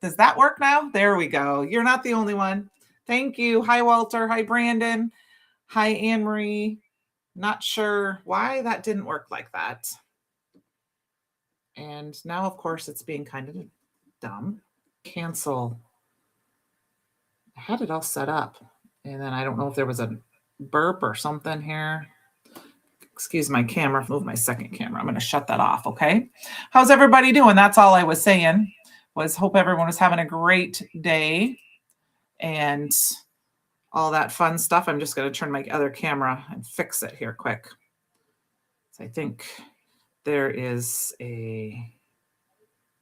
Does that work now? There we go. You're not the only one. Thank you. Hi, Walter. Hi, Brandon. Hi, Anne-Marie. Not sure why that didn't work like that. And now, of course, it's being kind of dumb. Cancel. I had it all set up. And then I don't know if there was a burp or something here. Excuse my camera. Move my second camera. I'm going to shut that off, okay? How's everybody doing? That's all I was saying. Hope everyone was having a great day and all that fun stuff. I'm just going to turn my other camera and fix it here quick. So I think there is a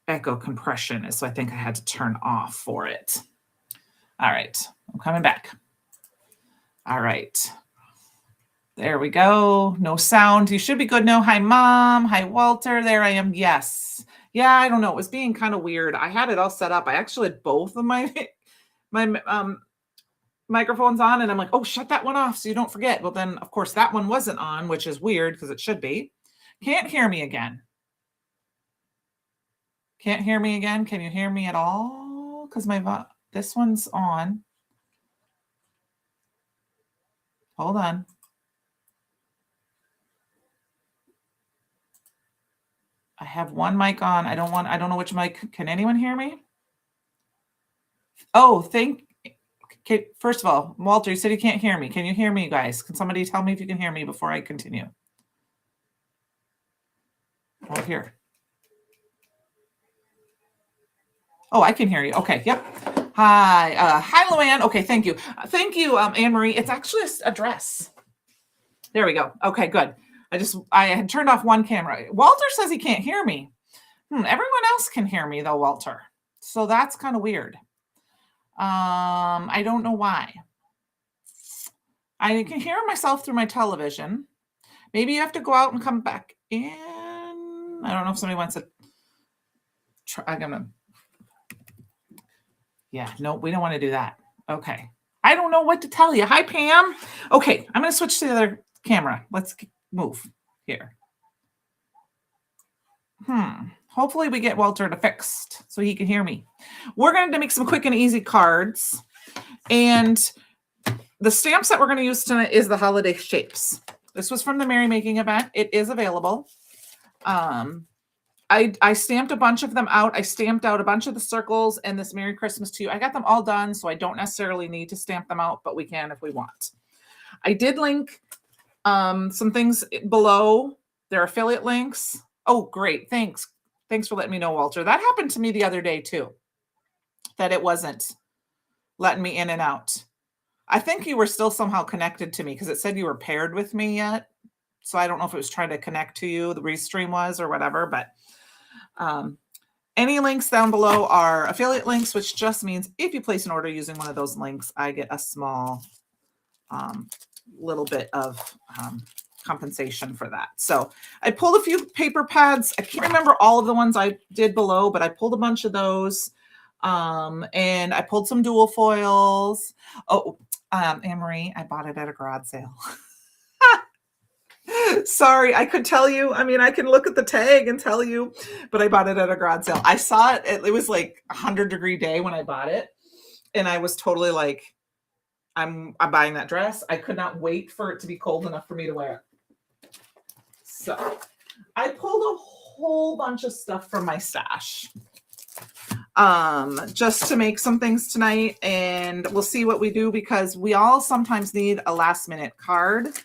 echo compression, so I think I had to turn off for it. All right, I'm coming back. All right. There we go. No sound. You should be good now. Hi, Mom. Hi, Walter. There I am. Yes. Yeah, I don't know. It was being kind of weird. I had it all set up. I actually had both of my microphones on, and I'm like, oh, shut that one off so you don't forget. Well, then, of course, that one wasn't on, which is weird because it should be. Can't hear me again. Can't hear me again. Can you hear me at all? Because this one's on. Hold on. I have one mic on. I don't know which mic. Can anyone hear me? Oh, okay, first of all, Walter, you said you can't hear me. Can you hear me, guys? Can somebody tell me if you can hear me before I continue? Oh, here. Oh, I can hear you. Okay, yep. Hi, Luann. Okay, thank you. Thank you, Anne-Marie. It's actually a dress. There we go. Okay, good. I had turned off one camera. Walter says he can't hear me. Everyone else can hear me though, Walter. So that's kind of weird. I don't know why. I can hear myself through my television. Maybe you have to go out and come back in. I don't know if somebody wants to try. I'm gonna. Yeah, no, we don't want to do that. Okay. I don't know what to tell you. Hi, Pam. Okay, I'm going to switch to the other camera. Let's move here. Hopefully we get Walter to fixed so he can hear me. We're going to make some quick and easy cards. And the stamps that we're going to use tonight is the holiday shapes. This was from the Merry Making event. It is available. I stamped a bunch of them out. I stamped out a bunch of the circles and this Merry Christmas to you. I got them all done, so I don't necessarily need to stamp them out, but we can if we want. I did link some things below. There are affiliate links. Oh, great. Thanks. Thanks for letting me know, Walter. That happened to me the other day, too, that it wasn't letting me in and out. I think you were still somehow connected to me because it said you were paired with me yet. So I don't know if it was trying to connect to you, the restream was or whatever, but any links down below are affiliate links, which just means if you place an order using one of those links, I get a small little bit of compensation for that. So I pulled a few paper pads. I can't remember all of the ones I did below, but I pulled a bunch of those. And I pulled some dual foils. Oh, Anne-Marie, I bought it at a garage sale. Sorry, I could tell you. I mean, I can look at the tag and tell you, but I bought it at a garage sale. I saw it. It was like 100-degree day when I bought it. And I was totally like, I'm buying that dress. I could not wait for it to be cold enough for me to wear it. So I pulled a whole bunch of stuff from my stash just to make some things tonight. And we'll see what we do because we all sometimes need a last minute card.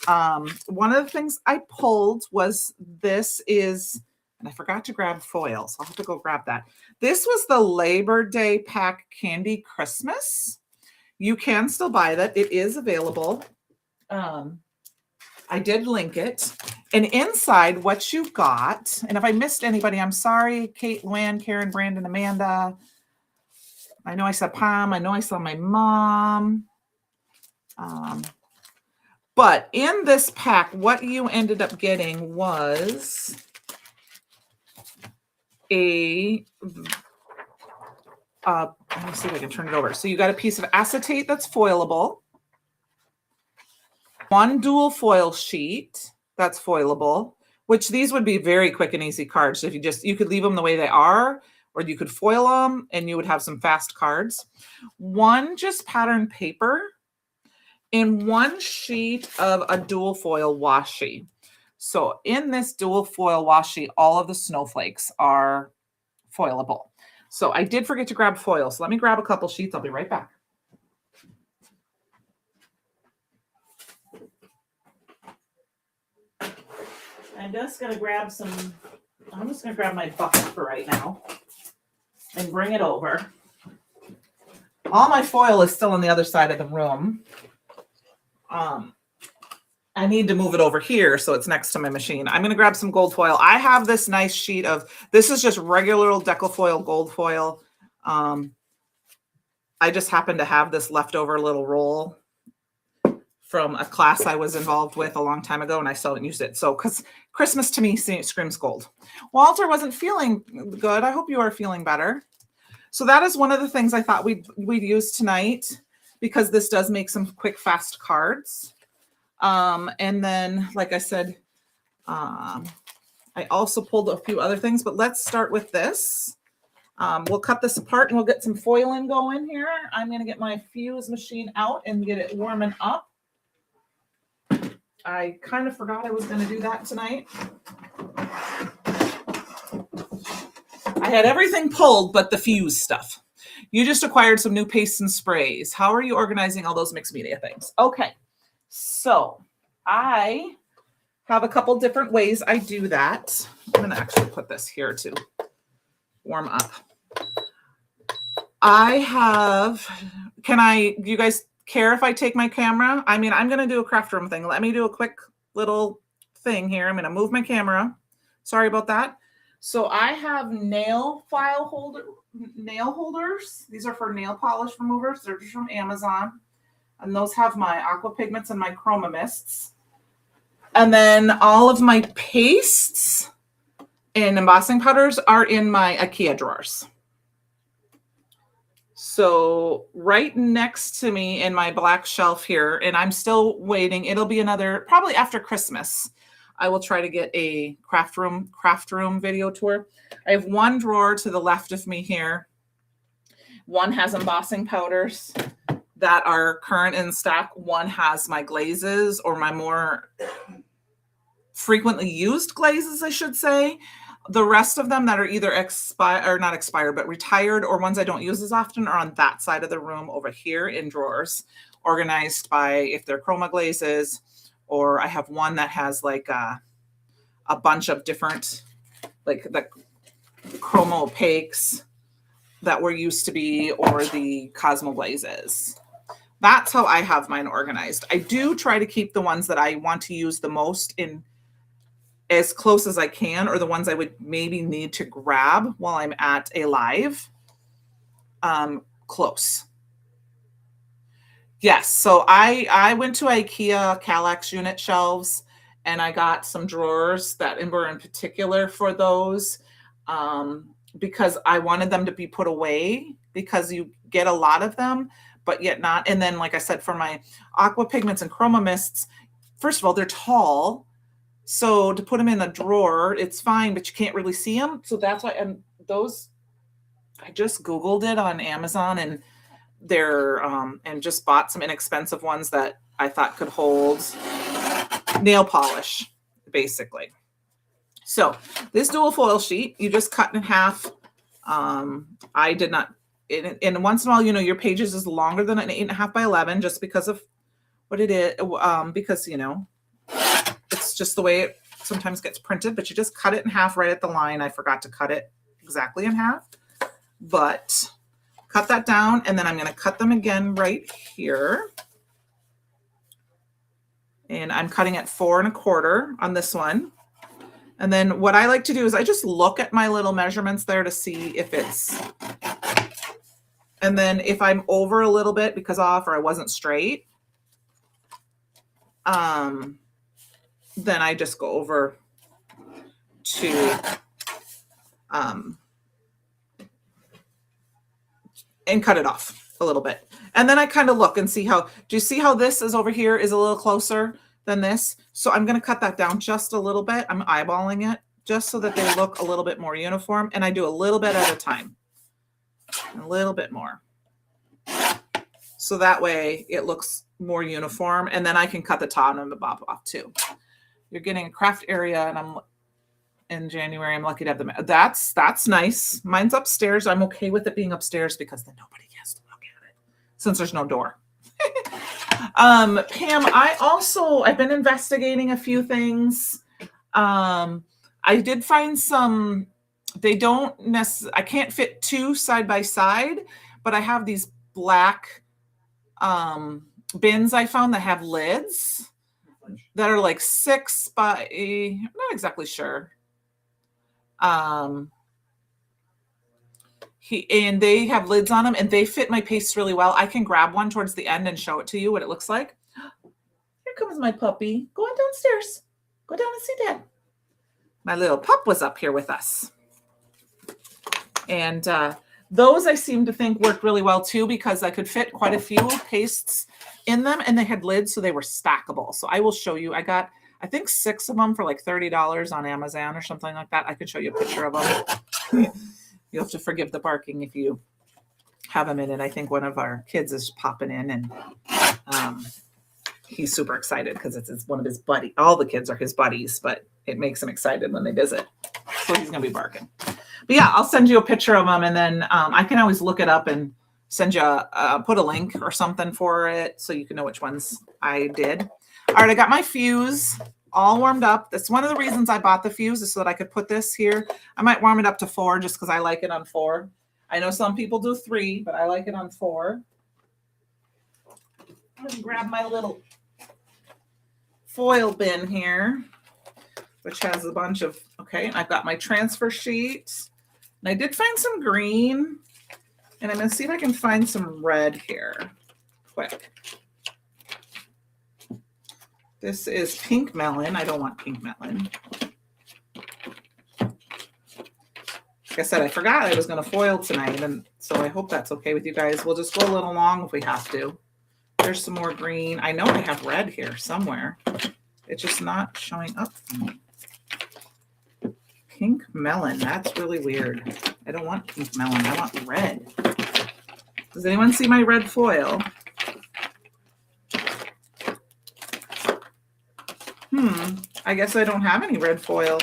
One of the things I pulled was and I forgot to grab foil, so I'll have to go grab that. This was the Labor Day pack Candi Christmas. You can still buy that. It is available. I did link it. And inside what you got, and if I missed anybody, I'm sorry, Kate, Luann, Karen, Brandon, Amanda. I know I saw Pam. I know I saw my mom. But in this pack, what you ended up getting was let me see if I can turn it over. So you got a piece of acetate that's foilable. One dual foil sheet that's foilable, which these would be very quick and easy cards. If you could leave them the way they are, or you could foil them and you would have some fast cards. One just pattern paper and one sheet of a dual foil washi. So in this dual foil washi, all of the snowflakes are foilable. So I did forget to grab foil. So let me grab a couple sheets. I'll be right back. I'm just going to grab my bucket for right now and bring it over. All my foil is still on the other side of the room. I need to move it over here so it's next to my machine. I'm going to grab some gold foil. I have this nice sheet of, this is just regular old Decafoil gold foil. I just happen to have this leftover little roll from a class I was involved with a long time ago, and I still haven't used it. So, because Christmas to me screams gold. Walter wasn't feeling good. I hope you are feeling better. So that is one of the things I thought we'd use tonight, because this does make some quick, fast cards. And then, like I said, I also pulled a few other things, but let's start with this. We'll cut this apart and we'll get some foiling going here. I'm going to get my fuse machine out and get it warming up. I kind of forgot I was going to do that tonight. I had everything pulled but the fuse stuff. You just acquired some new pastes and sprays. How are you organizing all those mixed media things? Okay. So I have a couple different ways I do that. I'm going to actually put this here to warm up. Do you guys care if I take my camera? I mean, I'm going to do a craft room thing. Let me do a quick little thing here. I'm going to move my camera. Sorry about that. So I have nail holders. These are for nail polish removers. They're just from Amazon. And those have my aqua pigments and my chroma mists. And then all of my pastes and embossing powders are in my IKEA drawers. So right next to me in my black shelf here, and I'm still waiting, it'll be another, probably after Christmas, I will try to get a craft room video tour. I have one drawer to the left of me here. One has embossing powders that are current in stock. One has my glazes, or my more frequently used glazes, I should say. The rest of them that are either not expired, but retired, or ones I don't use as often, are on that side of the room over here in drawers, organized by if they're chroma glazes, or I have one that has like a bunch of different, like the chroma opaques that were used to be, or the Cosmo glazes. That's how I have mine organized. I do try to keep the ones that I want to use the most in as close as I can, or the ones I would maybe need to grab while I'm at a live, close. Yes, so I went to IKEA Kallax unit shelves, and I got some drawers that were in particular for those, because I wanted them to be put away, because you get a lot of them, but yet not. And then, like I said, for my aqua pigments and chroma mists, first of all, they're tall. So to put them in a drawer, it's fine, but you can't really see them. So that's why, and those, I just Googled it on Amazon, and they're, and just bought some inexpensive ones that I thought could hold nail polish, basically. So this dual foil sheet, you just cut in half. I did not, and once in a while, your pages is longer than an 8.5 by 11, just because of what it is, because, it's just the way it sometimes gets printed, but you just cut it in half right at the line. I forgot to cut it exactly in half, but cut that down, and then I'm going to cut them again right here. And I'm cutting at 4 1/4 on this one. And then what I like to do is I just look at my little measurements there to see if it's, and then if I'm over a little bit because off or I wasn't straight, then I just go over to, and cut it off a little bit. And then I kind of look and see how, do you see how this is over here is a little closer than this? So I'm going to cut that down just a little bit. I'm eyeballing it just so that they look a little bit more uniform. And I do a little bit at a time, a little bit more. So that way it looks more uniform, and then I can cut the top and the bottom off too. You're getting a craft area, and I'm in January. I'm lucky to have them. That's nice. Mine's upstairs. I'm okay with it being upstairs because then nobody has to look at it since there's no door. Pam, I've been investigating a few things. I did find some, they don't necessarily, I can't fit two side by side, but I have these black bins I found that have lids that are like 6 by, I'm not exactly sure. And they have lids on them and they fit my paste really well. I can grab one towards the end and show it to you what it looks like. Here comes my puppy. Go on downstairs. Go down and see Dad. My little pup was up here with us. And those I seem to think worked really well too, because I could fit quite a few pastes in them and they had lids, so they were stackable. So I will show you. I got, I think 6 of them for like $30 on Amazon or something like that. I could show you a picture of them. You'll have to forgive the barking if you have a minute. I think one of our kids is popping in, and he's super excited because it's one of his buddies. All the kids are his buddies, but it makes him excited when they visit. So he's going to be barking. But yeah, I'll send you a picture of them, and then I can always look it up and send you put a link or something for it so you can know which ones I did. All right, I got my fuse all warmed up. That's one of the reasons I bought the fuse, is so that I could put this here. I might warm it up to 4 just because I like it on 4. I know some people do 3, but I like it on 4. I'm going to grab my little foil bin here, which has a bunch of, okay, I've got my transfer sheet. And I did find some green, and I'm going to see if I can find some red here quick. This is pink melon. I don't want pink melon. Like I said, I forgot I was going to foil tonight, and so I hope that's okay with you guys. We'll just go a little long if we have to. There's some more green. I know I have red here somewhere. It's just not showing up for me. Pink melon. That's really weird. I don't want pink melon. I want red. Does anyone see my red foil? I guess I don't have any red foil.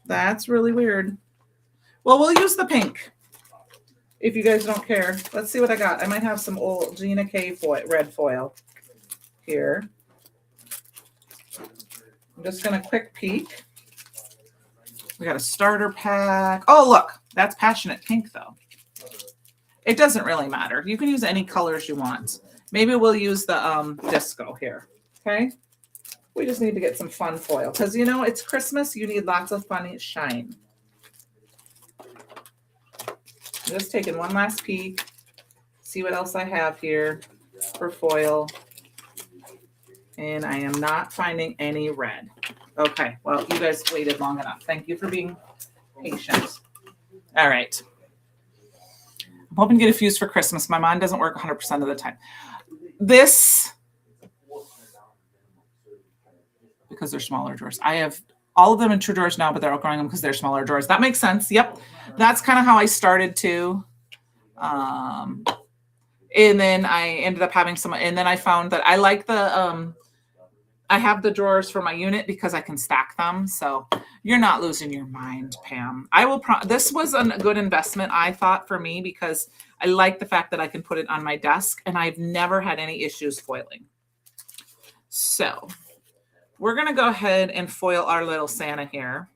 That's really weird. Well, we'll use the pink if you guys don't care. Let's see what I got. I might have some old Gina K foil, red foil here. I'm just going to quick peek. We got a starter pack. Oh, look, that's passionate pink though. It doesn't really matter. You can use any colors you want. Maybe we'll use the disco here. Okay. We just need to get some fun foil because, you know, it's Christmas. You need lots of fun shine. Just taking one last peek. See what else I have here for foil. And I am not finding any red. Okay. Well, you guys waited long enough. Thank you for being patient. All right. I'm hoping to get a fuse for Christmas. My mine doesn't work 100% of the time. This, because they're smaller drawers. I have all of them in true drawers now, but they're outgrowing them because they're smaller drawers. That makes sense. Yep. That's kind of how I started too. And then I ended up having some, and then I found that I like the, I have the drawers for my unit because I can stack them. So you're not losing your mind, Pam. I will, this was a good investment, I thought, for me, because I like the fact that I can put it on my desk and I've never had any issues foiling. So we're going to go ahead and foil our little Santa here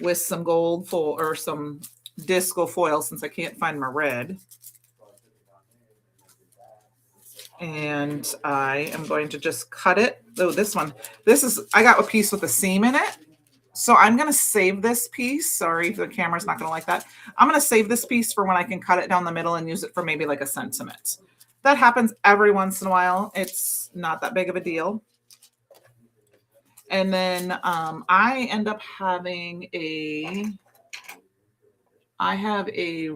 with some gold foil or some disco foil, since I can't find my red. And I am going to just cut it. Oh, this one. This is, I got a piece with a seam in it. So I'm going to save this piece. Sorry if the camera's not going to like that. I'm going to save this piece for when I can cut it down the middle and use it for maybe like a sentiment. That happens every once in a while. It's not that big of a deal. And then I end up having I have a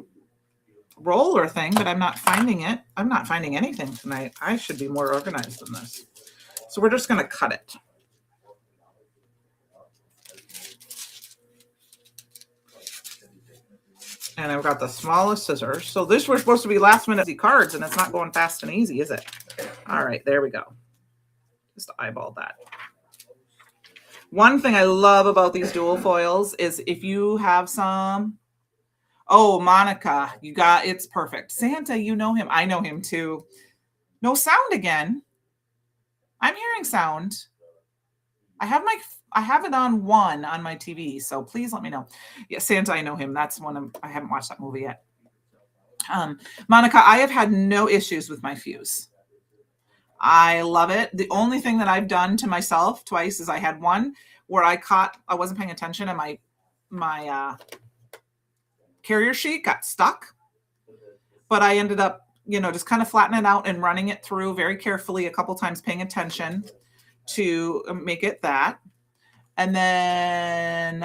roller thing, but I'm not finding it. I'm not finding anything tonight. I should be more organized than this. So we're just going to cut it. And I've got the smallest scissors. So this was supposed to be last minute cards, and it's not going fast and easy, is it? All right, there we go. Just eyeball that. One thing I love about these dual foils is if you have some, oh, Monica, it's perfect. Santa, you know him. I know him too. No sound again. I'm hearing sound. I have it on 1 on my TV, so please let me know. Yeah, Santa, I know him. That's I haven't watched that movie yet. Monica, I have had no issues with my fuse. I love it. The only thing that I've done to myself twice is I had one where I wasn't paying attention and my carrier sheet got stuck, but I ended up, just kind of flattening it out and running it through very carefully a couple times, paying attention to make it that. And then,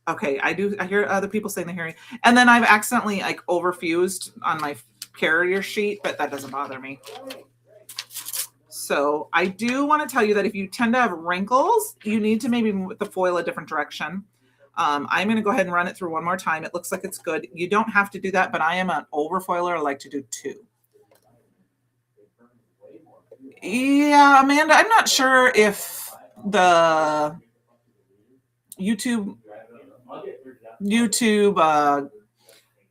okay, I hear other people saying they're hearing, and then I've accidentally overfused on my carrier sheet, but that doesn't bother me. So I do want to tell you that if you tend to have wrinkles, you need to maybe move the foil a different direction. I'm going to go ahead and run it through one more time. It looks like it's good. You don't have to do that, but I am an overfoiler. I like to do 2. Yeah, Amanda, I'm not sure if the YouTube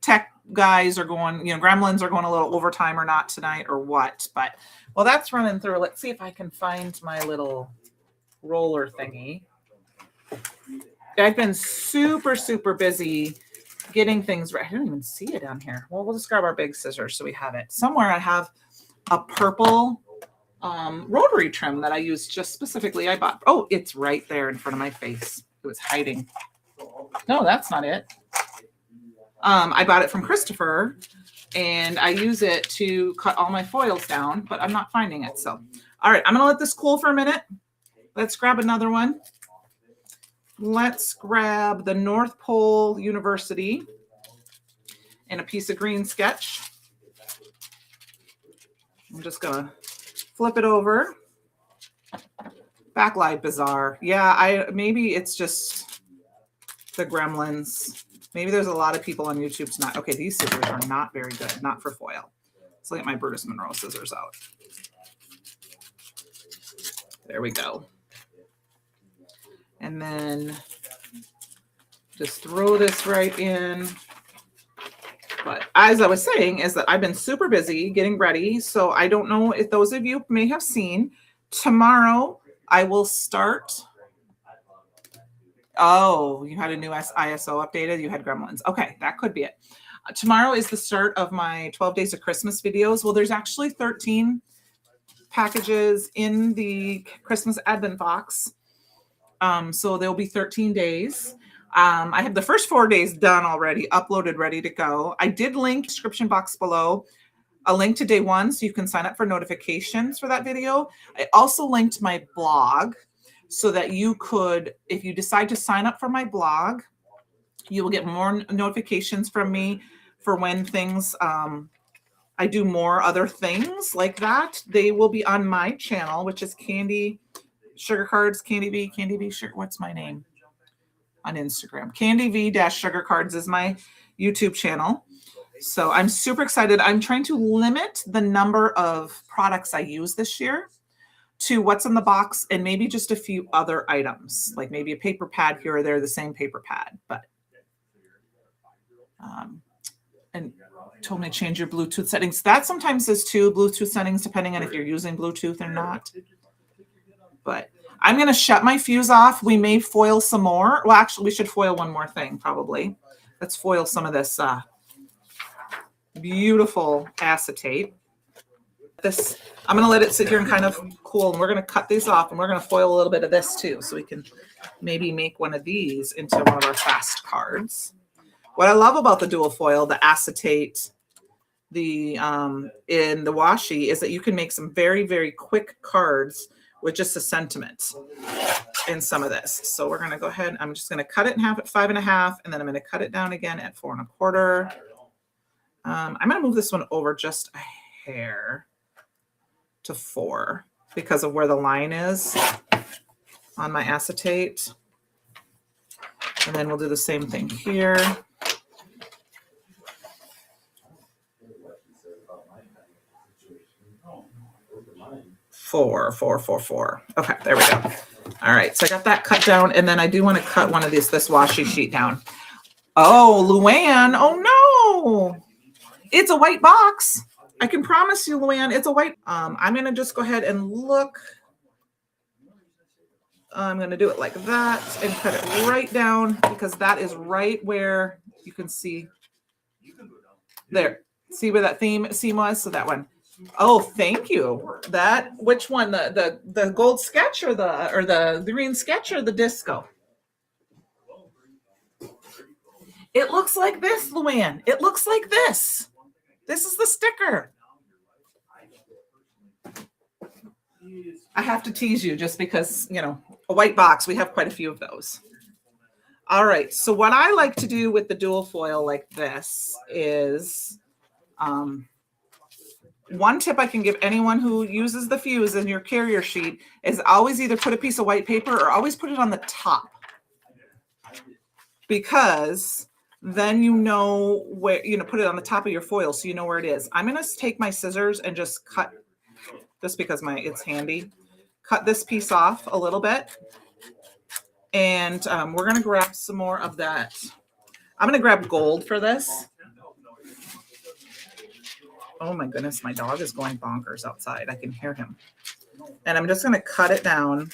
tech guys are going, gremlins are going a little overtime or not tonight or what, but well, that's running through. Let's see if I can find my little roller thingy. I've been super, super busy getting things right. I don't even see it down here. Well, we'll just grab our big scissors so we have it. Somewhere I have a purple rotary trim that I use just specifically. I bought, oh, it's right there in front of my face. It was hiding. No, that's not it. I bought it from Christopher, and I use it to cut all my foils down, but I'm not finding it. So, all right, I'm going to let this cool for a minute. Let's grab another one. Let's grab the North Pole University and a piece of green sketch. I'm just going to flip it over. Backlight bizarre. Yeah, maybe it's just the gremlins. Maybe there's a lot of people on YouTube tonight. Okay, these scissors are not very good, not for foil. Let's look at my Brutus Monroe scissors out. There we go. And then just throw this right in. But as I was saying, is that I've been super busy getting ready. So I don't know if those of you may have seen, tomorrow I will start. Oh, you had a new ISO updated. You had gremlins. Okay, that could be it. Tomorrow is the start of my 12 Days of Christmas videos. Well, there's actually 13 packages in the Christmas Advent box. So there'll be 13 days. I have the first 4 days done already, uploaded, ready to go. I did link description box below a link to day 1 so you can sign up for notifications for that video. I also linked my blog so that you could, if you decide to sign up for my blog, you will get more notifications from me for when things, I do more other things like that. They will be on my channel, which is Candi Sugar Cards, Candi V Sugar. What's my name on Instagram? Candi V Sugar Cards is my YouTube channel. So I'm super excited. I'm trying to limit the number of products I use this year to what's in the box and maybe just a few other items, like maybe a paper pad here or there, the same paper pad. But and told me to change your Bluetooth settings. That sometimes is too, Bluetooth settings, depending on if you're using Bluetooth or not. But I'm going to shut my fuse off. We may foil some more. Well, actually, we should foil one more thing, probably. Let's foil some of this beautiful acetate. I'm going to let it sit here and kind of cool. And we're going to cut these off, and we're going to foil a little bit of this too, so we can maybe make one of these into one of our fast cards. What I love about the dual foil, the acetate, in the washi, is that you can make some very, very quick cards with just a sentiment in some of this. So we're going to go ahead. I'm just going to cut it in half at 5.5, and then I'm going to cut it down again at 4.25. I'm going to move this one over just a hair to 4 because of where the line is on my acetate. And then we'll do the same thing here. 4, 4, 4, 4. Okay, there we go. All right, so I got that cut down, and then I do want to cut one of this washi sheet down. Oh, Luann, oh no, it's a white box. I can promise you, Luann, it's a white. I'm gonna just go ahead and look. I'm gonna do it like that and cut it right down because that is right where you can see. There, see where that seam was? So that one. Oh, thank you. That, which one? The gold sketch or the green sketch or the disco? It looks like this, Luann. It looks like this. This is the sticker. I have to tease you just because, you know, a white box, we have quite a few of those. All right. So what I like to do with the dual foil like this is, one tip I can give anyone who uses the fuse in your carrier sheet is always either put a piece of white paper or always put it on the top, because then you know where, you know, put it on the top of your foil so you know where it is. I'm going to take my scissors and just cut, just because it's handy, cut this piece off a little bit. And we're going to grab some more of that. I'm going to grab gold for this. Oh my goodness, my dog is going bonkers outside. I can hear him. And I'm just going to cut it down.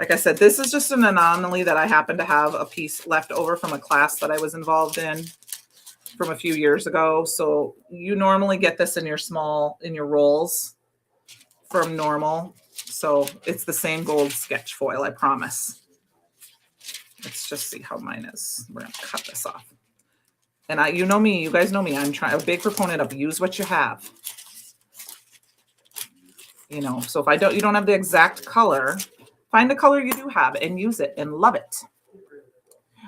Like I said, this is just an anomaly that I happen to have a piece left over from a class that I was involved in from a few years ago. So you normally get this in your rolls from normal. So it's the same gold sketch foil, I promise. Let's just see how mine is. We're going to cut this off. And you know me, you guys know me. I'm a big proponent of use what you have. You know, so if you don't have the exact color, find the color you do have and use it and love it.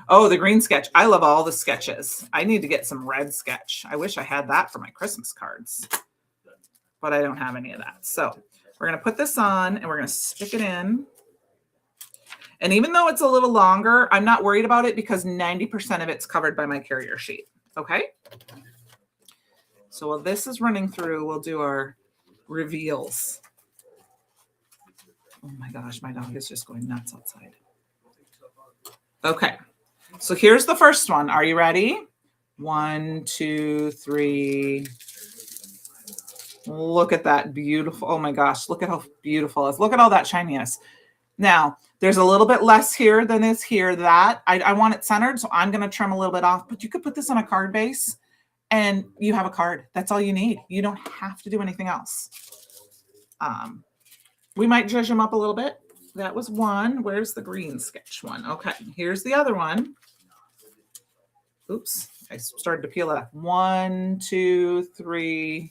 Oh, the green sketch. I love all the sketches. I need to get some red sketch. I wish I had that for my Christmas cards, but I don't have any of that. So we're going to put this on and we're going to stick it in. And even though it's a little longer, I'm not worried about it because 90% of it's covered by my carrier sheet. Okay. So while this is running through, we'll do our reveals. Oh my gosh, my dog is just going nuts outside. Okay. So here's the first one. Are you ready? 1, 2, 3. Look at that beautiful. Oh my gosh, look at how beautiful it is. Look at all that shininess. Now, there's a little bit less here than is here. That I want it centered, so I'm going to trim a little bit off. But you could put this on a card base, and you have a card. That's all you need. You don't have to do anything else. We might judge them up a little bit. That was one. Where's the green sketch one? Okay, here's the other one. Oops, I started to peel it off. 1, 2, 3.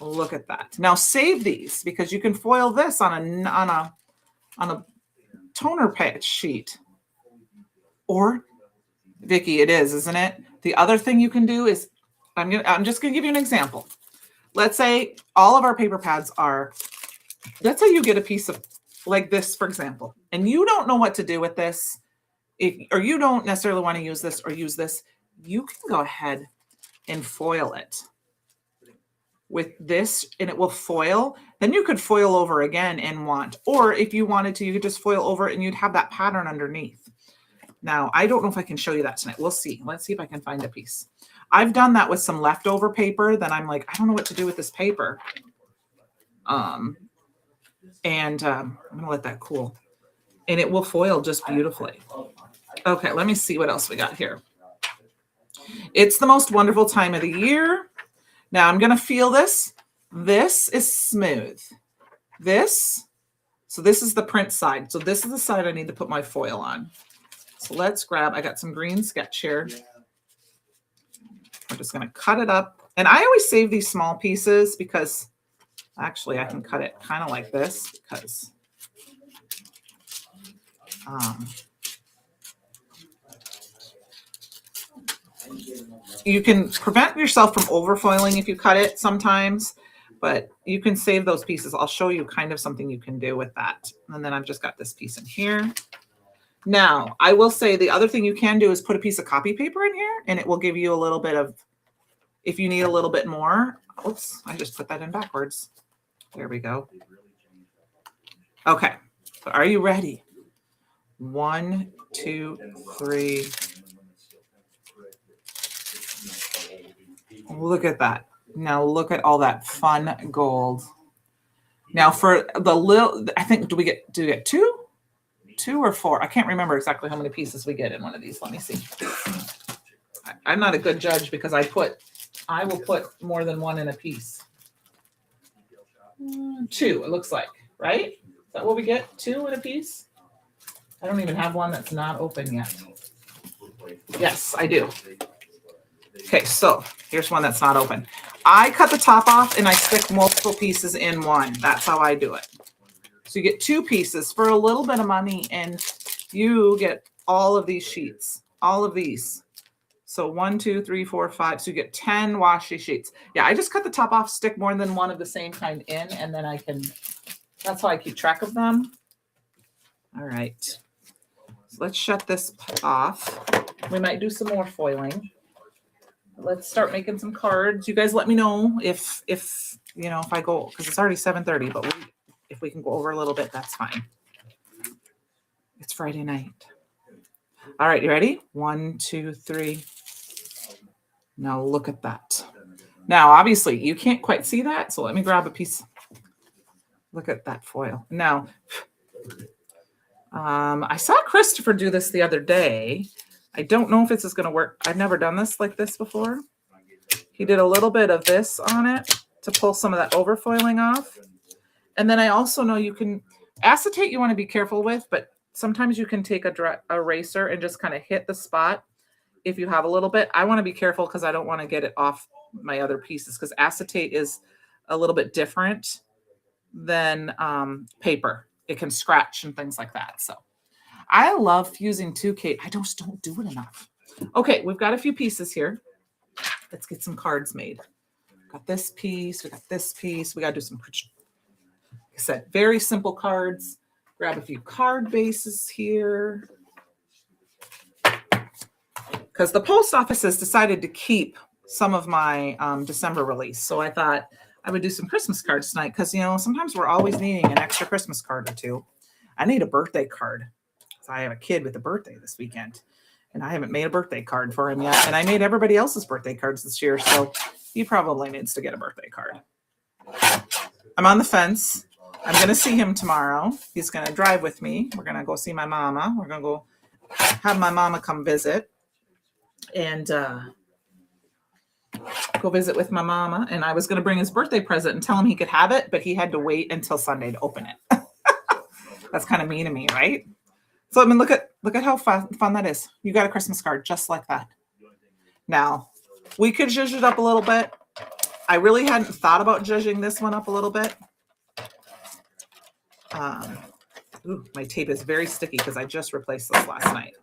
Look at that. Now save these because you can foil this on a toner patch sheet. Or, Vicki, it is, isn't it? The other thing you can do is, I'm just going to give you an example. Let's say all of our paper pads are, let's say you get a piece of like this, for example, and you don't know what to do with this, or you don't necessarily want to use this or use this, you can go ahead and foil it with this, and it will foil. Then you could foil over again and or if you wanted to, you could just foil over it and you'd have that pattern underneath. Now, I don't know if I can show you that tonight. We'll see. Let's see if I can find a piece. I've done that with some leftover paper that I'm like, I don't know what to do with this paper. I'm going to let that cool. And it will foil just beautifully. Okay, let me see what else we got here. It's the most wonderful time of the year. Now I'm going to feel this. This is smooth. So this is the print side. So this is the side I need to put my foil on. So let's grab, I got some green sketch here. I'm just going to cut it up. And I always save these small pieces because actually I can cut it kind of like this because you can prevent yourself from overfoiling if you cut it sometimes, but you can save those pieces. I'll show you kind of something you can do with that. And then I've just got this piece in here. Now, I will say the other thing you can do is put a piece of copy paper in here, and it will give you a little bit of If you need a little bit more, oops, I just put that in backwards. There we go. Okay, so are you ready? 1, 2, 3. Look at that. Now look at all that fun gold. Now for the little, I think, do we get 2? 2 or 4? I can't remember exactly how many pieces we get in one of these. Let me see. I'm not a good judge because I will put more than one in a piece. 2, it looks like, right? Is that what we get? 2 in a piece? I don't even have one that's not open yet. Yes, I do. Okay, so here's one that's not open. I cut the top off and I stick multiple pieces in one. That's how I do it. So you get 2 pieces for a little bit of money and you get all of these sheets, all of these. So 1, 2, 3, 4, 5. So you get 10 washi sheets. Yeah, I just cut the top off, stick more than one of the same kind in, and then I can, that's how I keep track of them. All right. So let's shut this off. We might do some more foiling. Let's start making some cards. You guys let me know if you know, if I go, because it's already 7:30, but if we can go over a little bit, that's fine. It's Friday night. All right, you ready? 1, 2, 3. Now look at that. Now, obviously, you can't quite see that, so let me grab a piece. Look at that foil. Now, I saw Christopher do this the other day. I don't know if this is going to work. I've never done this like this before. He did a little bit of this on it to pull some of that overfoiling off. And then I also know you can, acetate you want to be careful with, but sometimes you can take a eraser and just kind of hit the spot if you have a little bit. I want to be careful because I don't want to get it off my other pieces because acetate is a little bit different than paper. It can scratch and things like that. So I love fusing too, Kate. I just don't do it enough. Okay, we've got a few pieces here. Let's get some cards made. Got this piece. We got this piece. We got to do some, like I said, very simple cards. Grab a few card bases here. Because the post office has decided to keep some of my December release. So I thought I would do some Christmas cards tonight because, you know, sometimes we're always needing an extra Christmas card or two. I need a birthday card. So I have a kid with a birthday this weekend. And I haven't made a birthday card for him yet. And I made everybody else's birthday cards this year. So he probably needs to get a birthday card. I'm on the fence. I'm going to see him tomorrow. He's going to drive with me. We're going to go see my mama. We're going to go have my mama come visit. And go visit with my mama. And I was going to bring his birthday present and tell him he could have it. But he had to wait until Sunday to open it. That's kind of mean of me, right? So I mean, look at how fun that is. You got a Christmas card just like that. Now, we could zhuzh it up a little bit. I really hadn't thought about zhuzhing this one up a little bit. Ooh, my tape is very sticky because I just replaced this last night.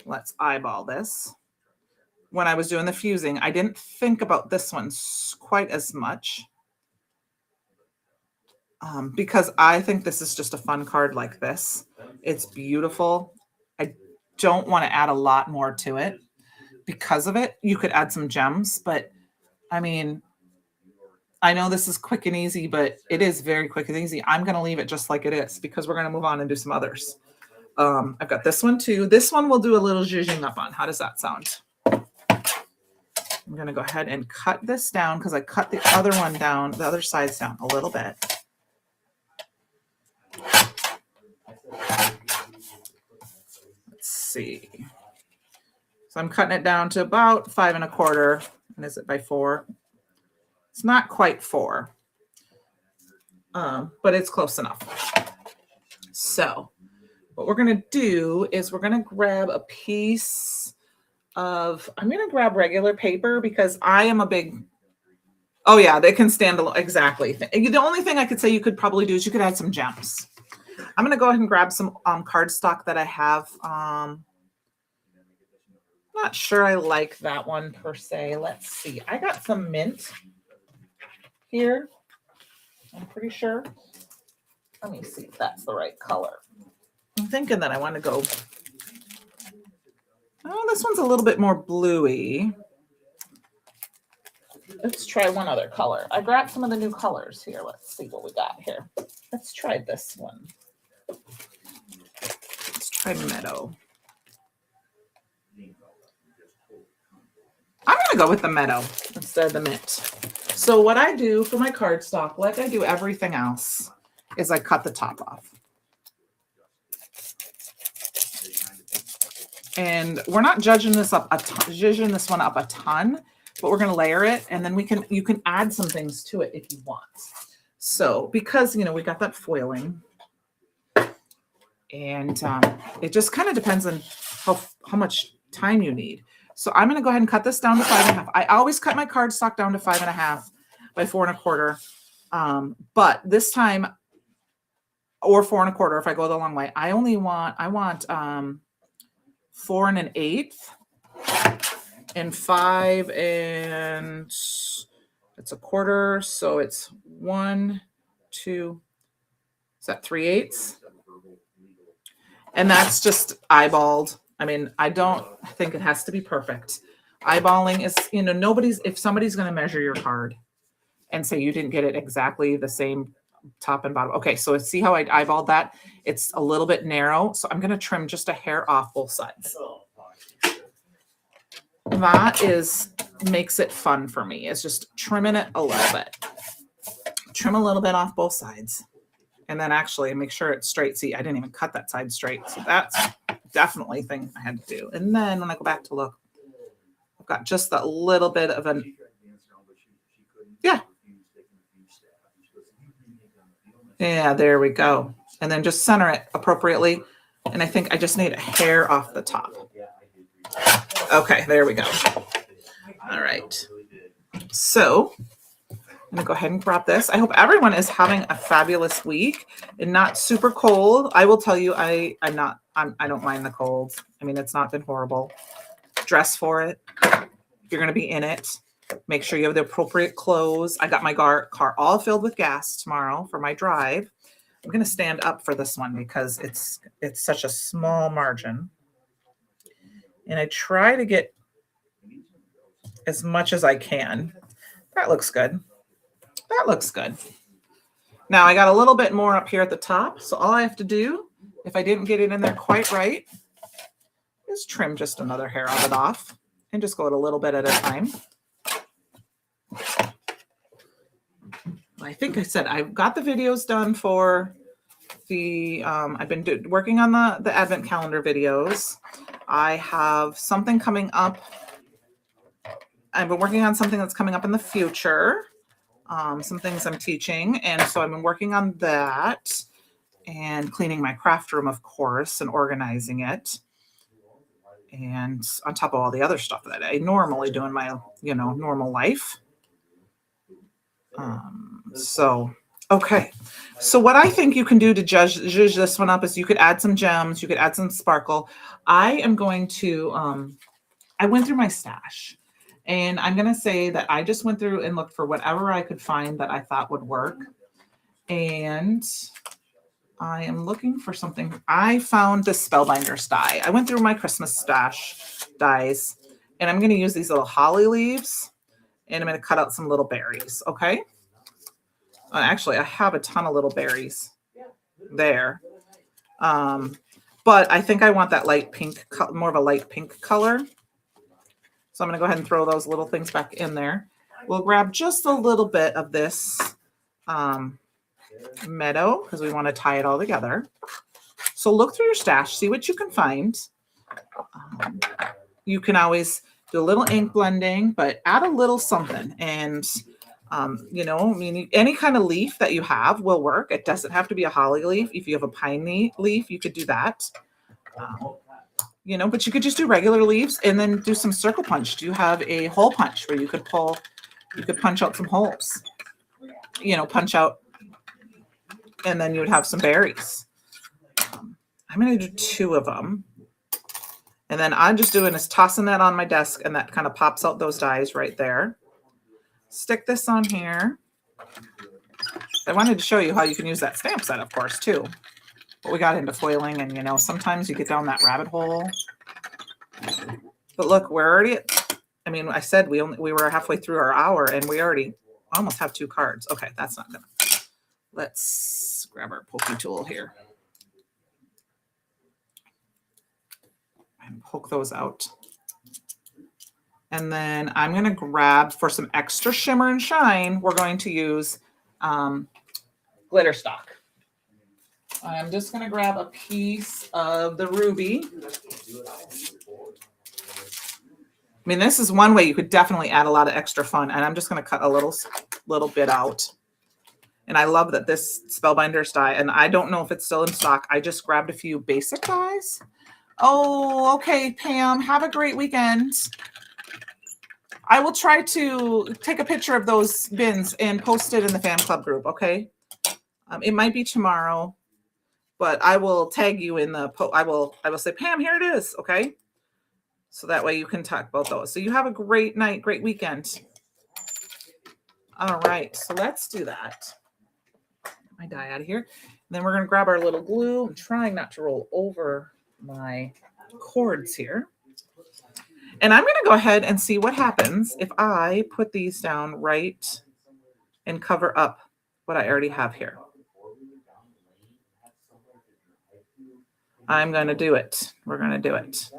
Let's eyeball this. When I was doing the fusing, I didn't think about this one quite as much. Because I think this is just a fun card like this. It's beautiful. I don't want to add a lot more to it because of it. You could add some gems, but I mean, I know this is quick and easy, but it is very quick and easy. I'm going to leave it just like it is because we're going to move on and do some others. I've got this one too. This one we'll do a little zhuzhing up on. How does that sound? I'm going to go ahead and cut this down because I cut the other one down, the other sides down a little bit. Let's see. So I'm cutting it down to about 5 1/4. And is it by 4? It's not quite 4, but it's close enough. So what we're going to do is we're going to grab a piece of, I'm going to grab regular paper because I am a big, oh yeah, they can stand alone. Exactly. The only thing I could say you could probably do is you could add some gems. I'm going to go ahead and grab some cardstock that I have. Not sure I like that one per se. Let's see. I got some mint here. I'm pretty sure. Let me see if that's the right color. I'm thinking that I want to go. Oh, this one's a little bit more bluey. Let's try one other color. I grabbed some of the new colors here. Let's see what we got here. Let's try this one. Let's try Meadow. I'm going to go with the Meadow instead of the Mint. So what I do for my cardstock, like I do everything else, is I cut the top off. And we're not judging this one up a ton, but we're going to layer it, and then you can add some things to it if you want. So because we got that foiling, and it just kind of depends on how much time you need. So I'm going to go ahead and cut this down to 5.5. I always cut my cardstock down to 5.5 by 4 1/4. But this time, or 4 1/4 if I go the long way, I want 4 1/8 and 5 and it's 1/4. So it's 1, 2, is that 3/8? And that's just eyeballed. I mean, I don't think it has to be perfect. Eyeballing is, if somebody's going to measure your card and say you didn't get it exactly the same top and bottom. Okay, so see how I eyeballed that? It's a little bit narrow. So I'm going to trim just a hair off both sides. That makes it fun for me. It's just trimming it a little bit. Trim a little bit off both sides. And then actually make sure it's straight. See, I didn't even cut that side straight. So that's definitely a thing I had to do. And then when I go back to look, I've got just a little bit of an, yeah. Yeah, there we go. And then just center it appropriately. And I think I just need a hair off the top. Okay, there we go. All right. So I'm going to go ahead and crop this. I hope everyone is having a fabulous week and not super cold. I will tell you, I don't mind the cold. I mean, it's not been horrible. Dress for it. You're going to be in it. Make sure you have the appropriate clothes. I got my car all filled with gas tomorrow for my drive. I'm going to stand up for this one because it's such a small margin. And I try to get as much as I can. That looks good. That looks good. Now I got a little bit more up here at the top. So all I have to do, if I didn't get it in there quite right, is trim just another hair of it off and just go at a little bit at a time. I think I said I've got the videos done for the, I've been working on the advent calendar videos. I have something coming up. I've been working on something that's coming up in the future. Some things I'm teaching. And so I've been working on that and cleaning my craft room, of course, and organizing it. And on top of all the other stuff that I normally do in my, normal life. Okay. So what I think you can do to judge this one up is you could add some gems. You could add some sparkle. I am going to, I went through my stash. And I'm going to say that I just went through and looked for whatever I could find that I thought would work. And I am looking for something. I found this Spellbinders die. I went through my Christmas stash dies. And I'm going to use these little holly leaves. And I'm going to cut out some little berries. Okay. Actually, I have a ton of little berries there. But I think I want that light pink, more of a light pink color. So I'm going to go ahead and throw those little things back in there. We'll grab just a little bit of this meadow because we want to tie it all together. So look through your stash, see what you can find. You can always do a little ink blending, but add a little something. And, any kind of leaf that you have will work. It doesn't have to be a holly leaf. If you have a pine leaf, you could do that. But you could just do regular leaves and then do some circle punch. Do you have a hole punch where you could punch out some holes, punch out, and then you would have some berries. I'm going to do 2 of them. And then I'm just doing is tossing that on my desk and that kind of pops out those dies right there. Stick this on here. I wanted to show you how you can use that stamp set, of course, too. But we got into foiling and, sometimes you get down that rabbit hole. But look, we're already I mean, I said we were halfway through our hour and we already almost have 2 cards. Okay, that's not gonna. Let's grab our pokey tool here and poke those out. And then I'm going to grab, for some extra shimmer and shine, we're going to use glitter stock. I'm just going to grab a piece of the ruby. I mean, this is one way you could definitely add a lot of extra fun. And I'm just going to cut a little bit out. And I love that this Spellbinders die, and I don't know if it's still in stock. I just grabbed a few basic dies. Oh, okay, Pam, have a great weekend. I will try to take a picture of those bins and post it in the fan club group, okay? It might be tomorrow, but I will tag you in the I will say, Pam, here it is, okay? So that way you can talk about those. So you have a great night, great weekend. All right, so let's do that. Get my die out of here. And then we're going to grab our little glue. I'm trying not to roll over my cords here. And I'm going to go ahead and see what happens if I put these down right and cover up what I already have here. I'm going to do it. We're going to do it.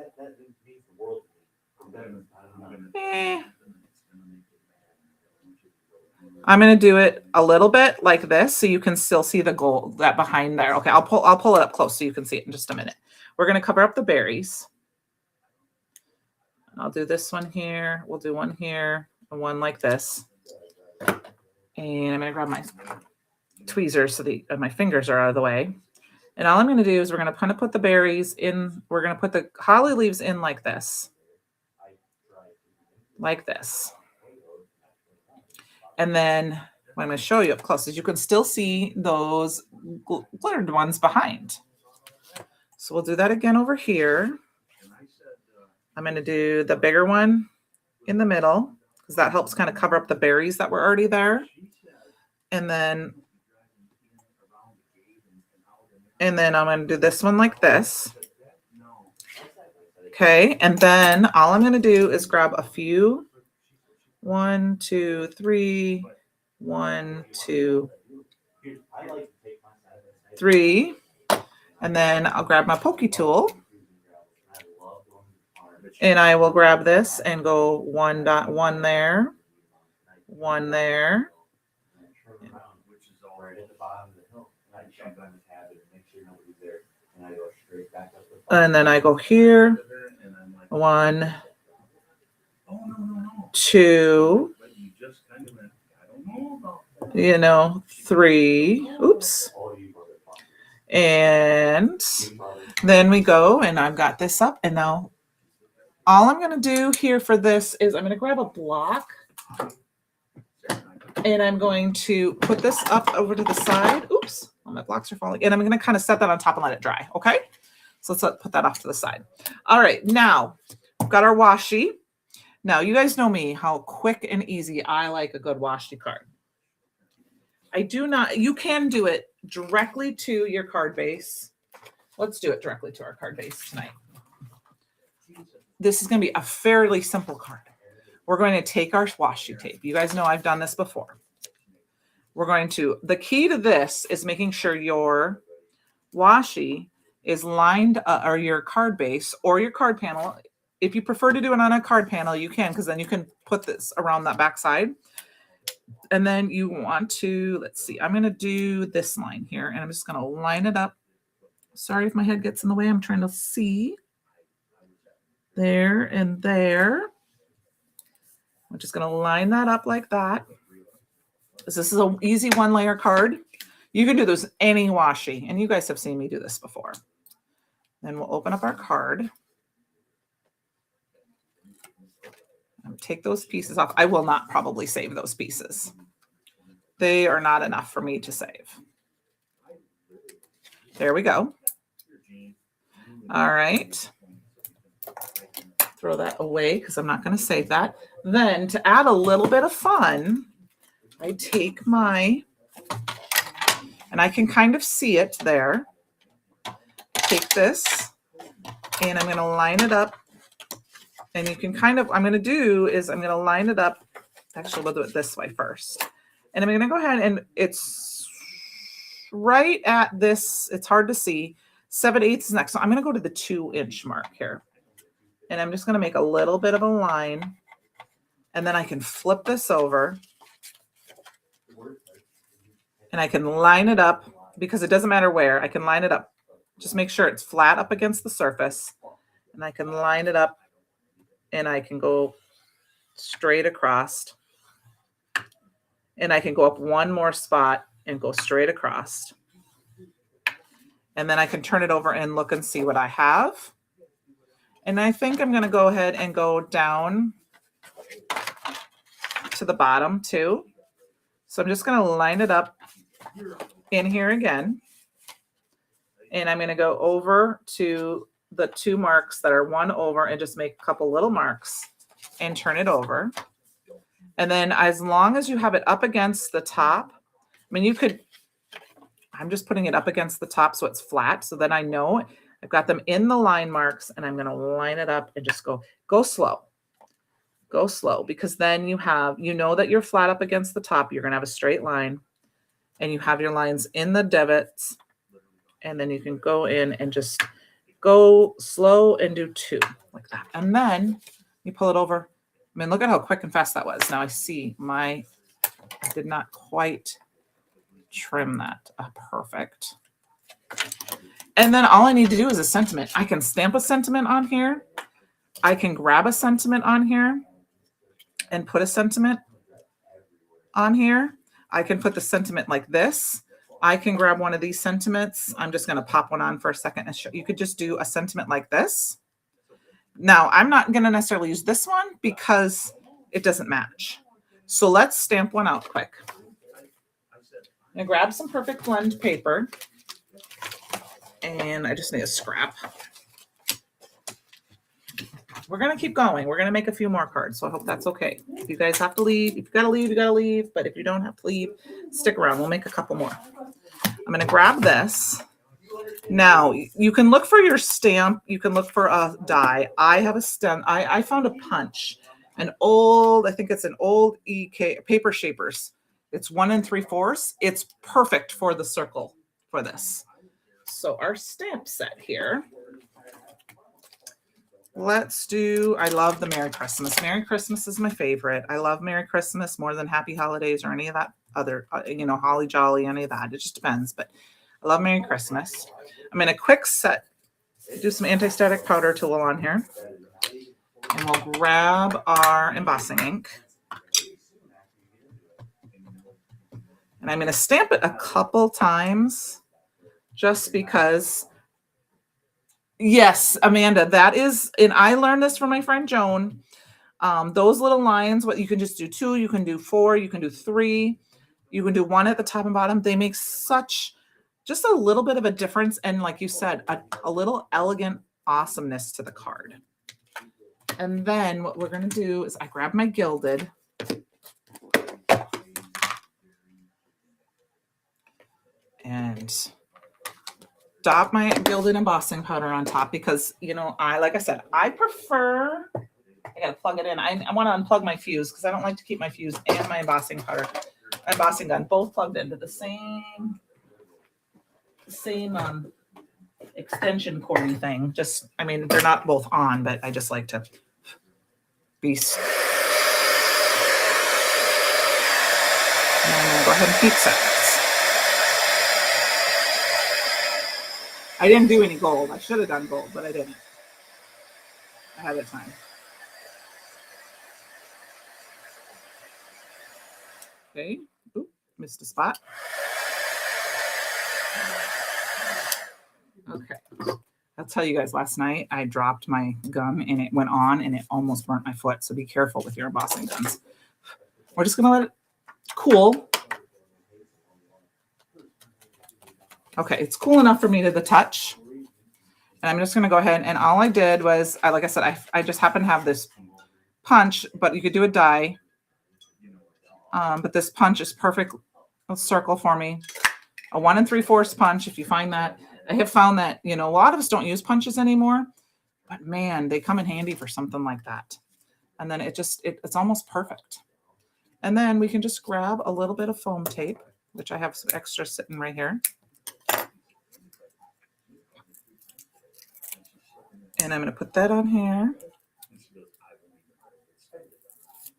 I'm going to do it a little bit like this so you can still see the gold that behind there. Okay, I'll pull it up close so you can see it in just a minute. We're going to cover up the berries. I'll do this one here. We'll do one here and one like this. And I'm going to grab my tweezers so my fingers are out of the way. And all I'm going to do is we're going to kind of put the berries in. We're going to put the holly leaves in like this. Like this. And then what I'm going to show you up close is you can still see those glittered ones behind. So we'll do that again over here. I'm going to do the bigger one in the middle because that helps kind of cover up the berries that were already there. And then I'm going to do this one like this. Okay. And then all I'm going to do is grab a few. 1, 2, 3. 1, 2, 3. And then I'll grab my pokey tool. And I will grab this and go 1.1 there, 1 there. And then I go here, 1, 2, 3. Oops. And then we go, and I've got this up, and now all I'm going to do here for this is I'm going to grab a block and I'm going to put this up over to the side. Oops, all my blocks are falling. And I'm going to kind of set that on top and let it dry. Okay. So let's put that off to the side. All right. Now we've got our washi. Now you guys know me, how quick and easy I like a good washi card. You can do it directly to your card base. Let's do it directly to our card base tonight. This is going to be a fairly simple card. We're going to take our washi tape. You guys know I've done this before. The key to this is making sure your washi is lined or your card base or your card panel. If you prefer to do it on a card panel, you can, because then you can put this around that back side. And then you want to, let's see, I'm going to do this line here, and I'm just going to line it up. Sorry if my head gets in the way. I'm trying to see. There and there. I'm just going to line that up like that. This is an easy 1-layer card. You can do this any washi, and you guys have seen me do this before. Then we'll open up our card. Take those pieces off. I will not probably save those pieces. They are not enough for me to save. There we go. All right. Throw that away because I'm not going to save that. Then to add a little bit of fun, I take and I can kind of see it there. Take this and I'm going to line it up And you can kind of, I'm going to line it up. Actually, we'll do it this way first. And I'm going to go ahead and it's right at this, it's hard to see, 7/8 is next. So I'm going to go to the 2-inch mark here. And I'm just going to make a little bit of a line. And then I can flip this over. And I can line it up because it doesn't matter where. I can line it up. Just make sure it's flat up against the surface. And I can line it up and I can go straight across. And I can go up one more spot and go straight across. And then I can turn it over and look and see what I have. And I think I'm going to go ahead and go down to the bottom too. So I'm just going to line it up in here again. And I'm going to go over to the 2 marks that are one over and just make a couple little marks and turn it over. And then as long as you have it up against the top, I mean, you could, I'm just putting it up against the top so it's flat. So then I know I've got them in the line marks and I'm going to line it up and just go slow. Go slow, because then you know that you're flat up against the top. You're going to have a straight line and you have your lines in the divots. And then you can go in and just go slow and do 2 like that. And then you pull it over. I mean, look at how quick and fast that was. Now I see I did not quite trim that perfect. And then all I need to do is a sentiment. I can stamp a sentiment on here. I can grab a sentiment on here and put a sentiment on here. I can put the sentiment like this. I can grab one of these sentiments. I'm just going to pop one on for a second and show. You could just do a sentiment like this. Now, I'm not going to necessarily use this one because it doesn't match. So let's stamp one out quick. I'm going to grab some Perfect Blend paper. And I just need a scrap. We're going to keep going. We're going to make a few more cards. So I hope that's okay. If you guys have to leave, if you got to leave, you got to leave. But if you don't have to leave, stick around. We'll make a couple more. I'm going to grab this. Now, you can look for your stamp. You can look for a die. I have a stamp. I found a punch. I think it's an old EK Paper Shapers. It's 1 3/4. It's perfect for the circle for this. So our stamp set here. Let's do, I love the Merry Christmas. Merry Christmas is my favorite. I love Merry Christmas more than Happy Holidays or any of that other, Holly Jolly, any of that. It just depends, but I love Merry Christmas. I'm going to quick do some anti-static powder tool on here. And we'll grab our embossing ink. And I'm going to stamp it a couple times just because. Yes, Amanda, that is, and I learned this from my friend Joan. Those little lines, what you can just do 2, you can do 4, you can do 3, you can do 1 at the top and bottom. They make just a little bit of a difference. And like you said, a little elegant awesomeness to the card. And then what we're going to do is I grab my gilded. And dab my gilded embossing powder on top because, like I said, I prefer, I got to plug it in. I want to unplug my fuse because I don't like to keep my fuse and my embossing gun both plugged into the same extension cordy thing. They're not both on, but I just like to be. And I'm going to go ahead and heat set this. I didn't do any gold. I should have done gold, but I didn't. Ahead of time. Okay. Oop, missed a spot. Okay. I'll tell you guys, last night I dropped my gum and it went on and it almost burnt my foot. So be careful with your embossing guns. We're just going to let it cool. Okay, it's cool enough for me to the touch. And I'm just going to go ahead. And all I did was, like I said, I just happen to have this punch, but you could do a die. But this punch is perfect circle for me. A 1 3/4 punch, if you find that. I have found that, a lot of us don't use punches anymore. but man, they come in handy for something like that. And then it's almost perfect. And then we can just grab a little bit of foam tape, which I have some extra sitting right here. And I'm going to put that on here.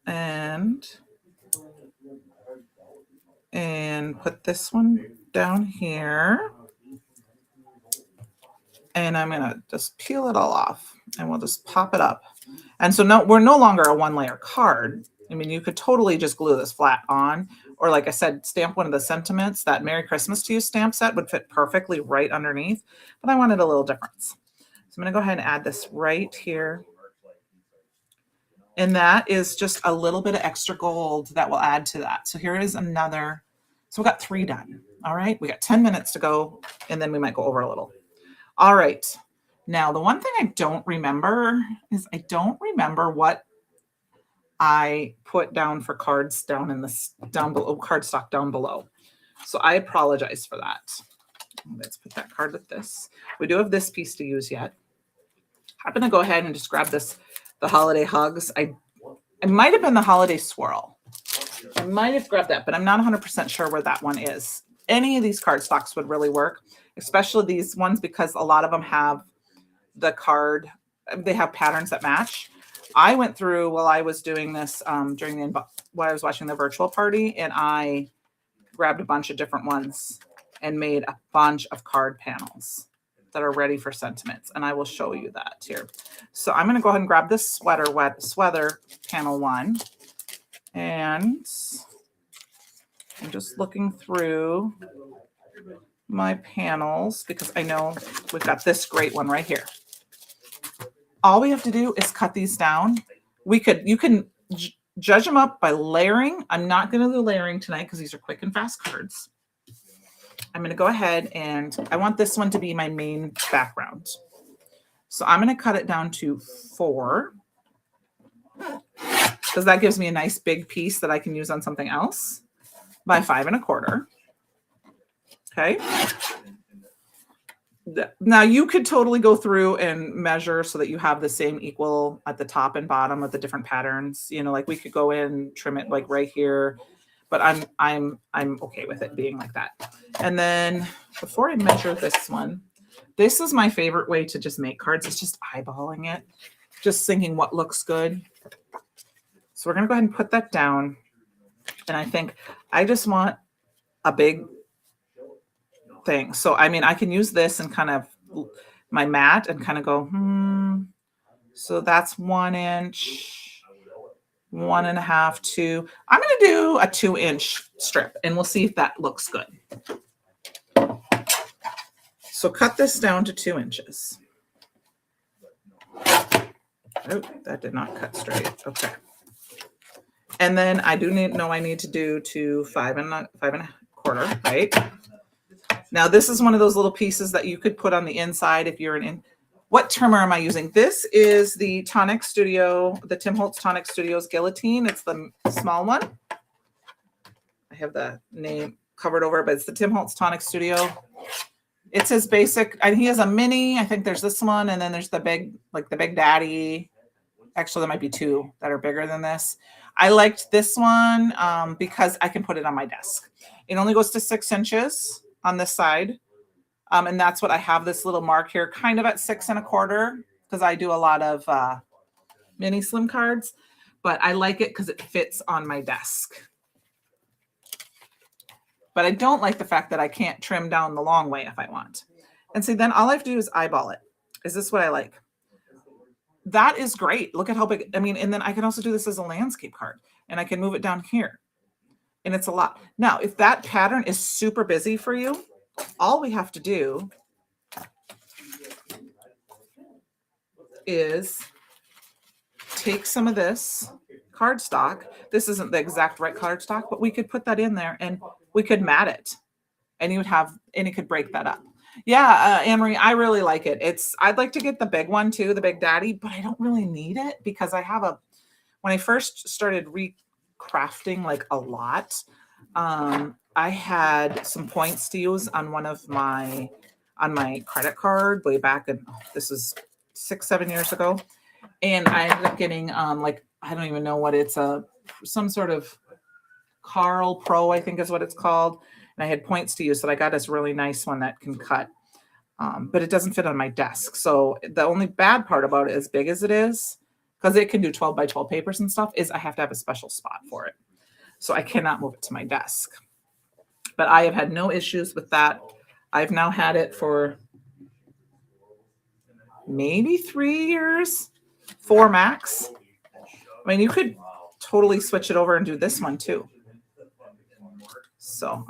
And put this one down here. And I'm going to just peel it all off and we'll just pop it up. And so no, we're no longer a 1-layer card. I mean, you could totally just glue this flat on, or like I said, stamp one of the sentiments. That Merry Christmas to You stamp set would fit perfectly right underneath, but I wanted a little difference. So I'm going to go ahead and add this right here. And that is just a little bit of extra gold that will add to that. So here is another. So we got 3 done. All right. We got 10 minutes to go, and then we might go over a little. All right. Now, the one thing I don't remember is I don't remember what I put down for cards down in this down below, cardstock down below. So I apologize for that. Let's put that card with this. We do have this piece to use yet. I'm going to go ahead and just grab this, the Holiday Hugs. I might have been the Holiday Swirl. I might have grabbed that, but I'm not 100% sure where that one is. Any of these cardstocks would really work, especially these ones, because a lot of them have the card, they have patterns that match. I went through while I was doing this while I was watching the virtual party, and I grabbed a bunch of different ones and made a bunch of card panels that are ready for sentiments. And I will show you that here. So I'm going to go ahead and grab this sweater panel 1. And I'm just looking through my panels because I know we've got this great one right here. All we have to do is cut these down. You can judge them up by layering. I'm not going to do layering tonight because these are quick and fast cards. I'm going to go ahead and I want this one to be my main background. So I'm going to cut it down to 4 because that gives me a nice big piece that I can use on something else, by 5 1/4. Okay. Now you could totally go through and measure so that you have the same equal at the top and bottom of the different patterns. You know, like we could go in, trim it like right here, but I'm okay with it being like that. And then before I measure this one, this is my favorite way to just make cards. It's just eyeballing it, just thinking what looks good. So we're going to go ahead and put that down. And I think I just want a big thing. So, I mean, I can use this and kind of my mat and kind of go, So that's 1 inch, 1.5, 2. I'm going to do a 2-inch strip and we'll see if that looks good. So cut this down to 2 inches. Oh, that did not cut straight. Okay. And then I do know I need to do to 5 1/4, right? Now this is one of those little pieces that you could put on the inside if you're what trimmer am I using? This is the Tonic Studio, the Tim Holtz Tonic Studios Guillotine. It's the small one. I have the name covered over, but it's the Tim Holtz Tonic Studio. It's his basic, and he has a mini. I think there's this one, and then there's the big, like the Big Daddy. Actually, there might be 2 that are bigger than this. I liked this one because I can put it on my desk. It only goes to 6 inches on this side. And that's what I have this little mark here, kind of at 6 1/4, because I do a lot of mini slim cards, but I like it because it fits on my desk. But I don't like the fact that I can't trim down the long way if I want. And see, then all I have to do is eyeball it. Is this what I like? That is great. Look at how big, I mean, and then I can also do this as a landscape card and I can move it down here. And it's a lot. Now, if that pattern is super busy for you, all we have to do is take some of this cardstock. This isn't the exact right cardstock, but we could put that in there and we could mat it and you would have, and it could break that up. Yeah, Anne-Marie, I really like it. I'd like to get the big one too, the Big Daddy, but I don't really need it because I have when I first started recrafting like a lot, I had some points to use on on my credit card way back. And this is 6, 7 years ago. And I ended up getting like, I don't even know what it's, some sort of Carl Pro, I think is what it's called. And I had points to use, so I got this really nice one that can cut. But it doesn't fit on my desk. So the only bad part about it, as big as it is, because it can do 12 by 12 papers and stuff, is I have to have a special spot for it. So I cannot move it to my desk. But I have had no issues with that. I've now had it for maybe 3 years, 4 max. I mean, you could totally switch it over and do this one too. So,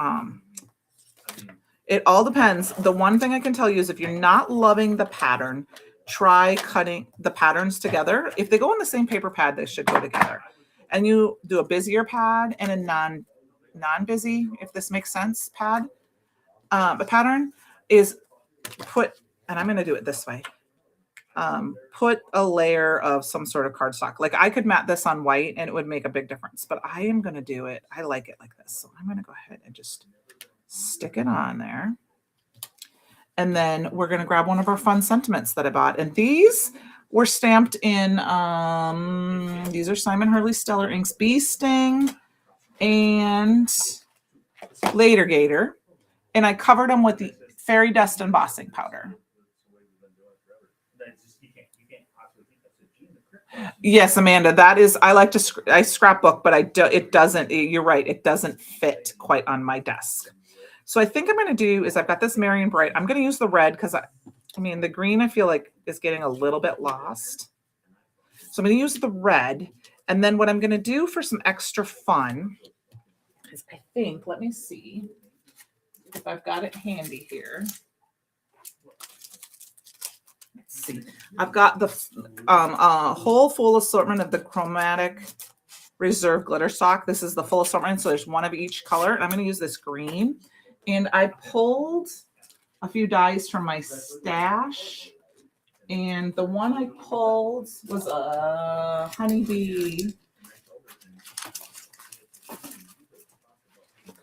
it all depends. The one thing I can tell you is if you're not loving the pattern, try cutting the patterns together. If they go on the same paper pad, they should go together. And you do a busier pad and a non-busy, if this makes sense, pad. A pattern is put, and I'm going to do it this way. Put a layer of some sort of cardstock. Like I could mat this on white and it would make a big difference, but I am going to do it. I like it like this. So I'm going to go ahead and just stick it on there. And then we're going to grab one of our fun sentiments that I bought. And these were stamped in, these are Simon Hurley Stellar Inks, Bee Sting and Later Gator. And I covered them with the Fairy Dust embossing powder. Yes, Amanda, that is, I like to, I scrapbook, but it doesn't, you're right, it doesn't fit quite on my desk. So I think I'm going to do is I've got this Marion Bright. I'm going to use the red because I mean, the green I feel like is getting a little bit lost. So I'm going to use the red. And then what I'm going to do for some extra fun is I think, let me see if I've got it handy here. Let's see. I've got the whole full assortment of the Chromatic Reserve glitter stock. This is the full assortment. So there's one of each color. And I'm going to use this green. And I pulled a few dies from my stash. And the one I pulled was a Honeybee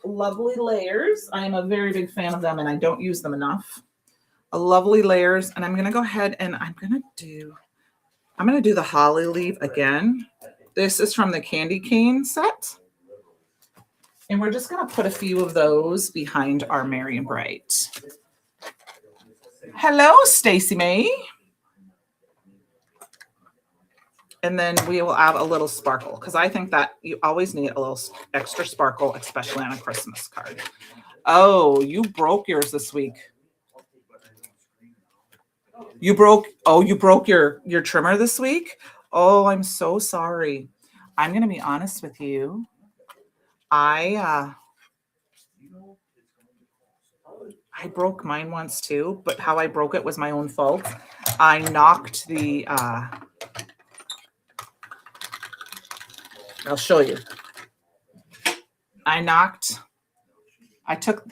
Lovely Layers. I am a very big fan of them and I don't use them enough. Lovely Layers. And I'm going to go ahead and I'm going to do the Holly Leaf again. This is from the Candy Cane set. And we're just going to put a few of those behind our Marion Bright. Hello, Stacy May. And then we will add a little sparkle because I think that you always need a little extra sparkle, especially on a Christmas card. Oh, you broke yours this week. You broke your trimmer this week? Oh, I'm so sorry. I'm going to be honest with you. I broke mine once too, but how I broke it was my own fault. I knocked the, I'll show you. I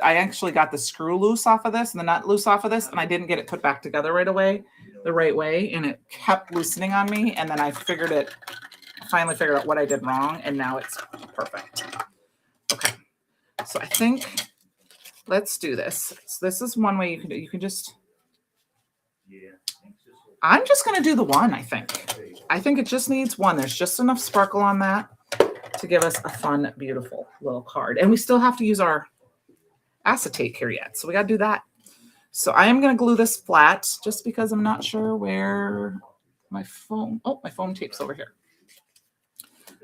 actually got the screw loose off of this and the nut loose off of this, and I didn't get it put back together right away, the right way, and it kept loosening on me, and then I finally figured out what I did wrong, and now it's perfect. Okay, so I think let's do this. So this is one way you can do. You can just. I'm just going to do the one. I think it just needs one. There's just enough sparkle on that to give us a fun, beautiful little card, and we still have to use our acetate here yet, so we got to do that. So I am going to glue this flat just because I'm not sure where my foam. Oh, my foam tape's over here.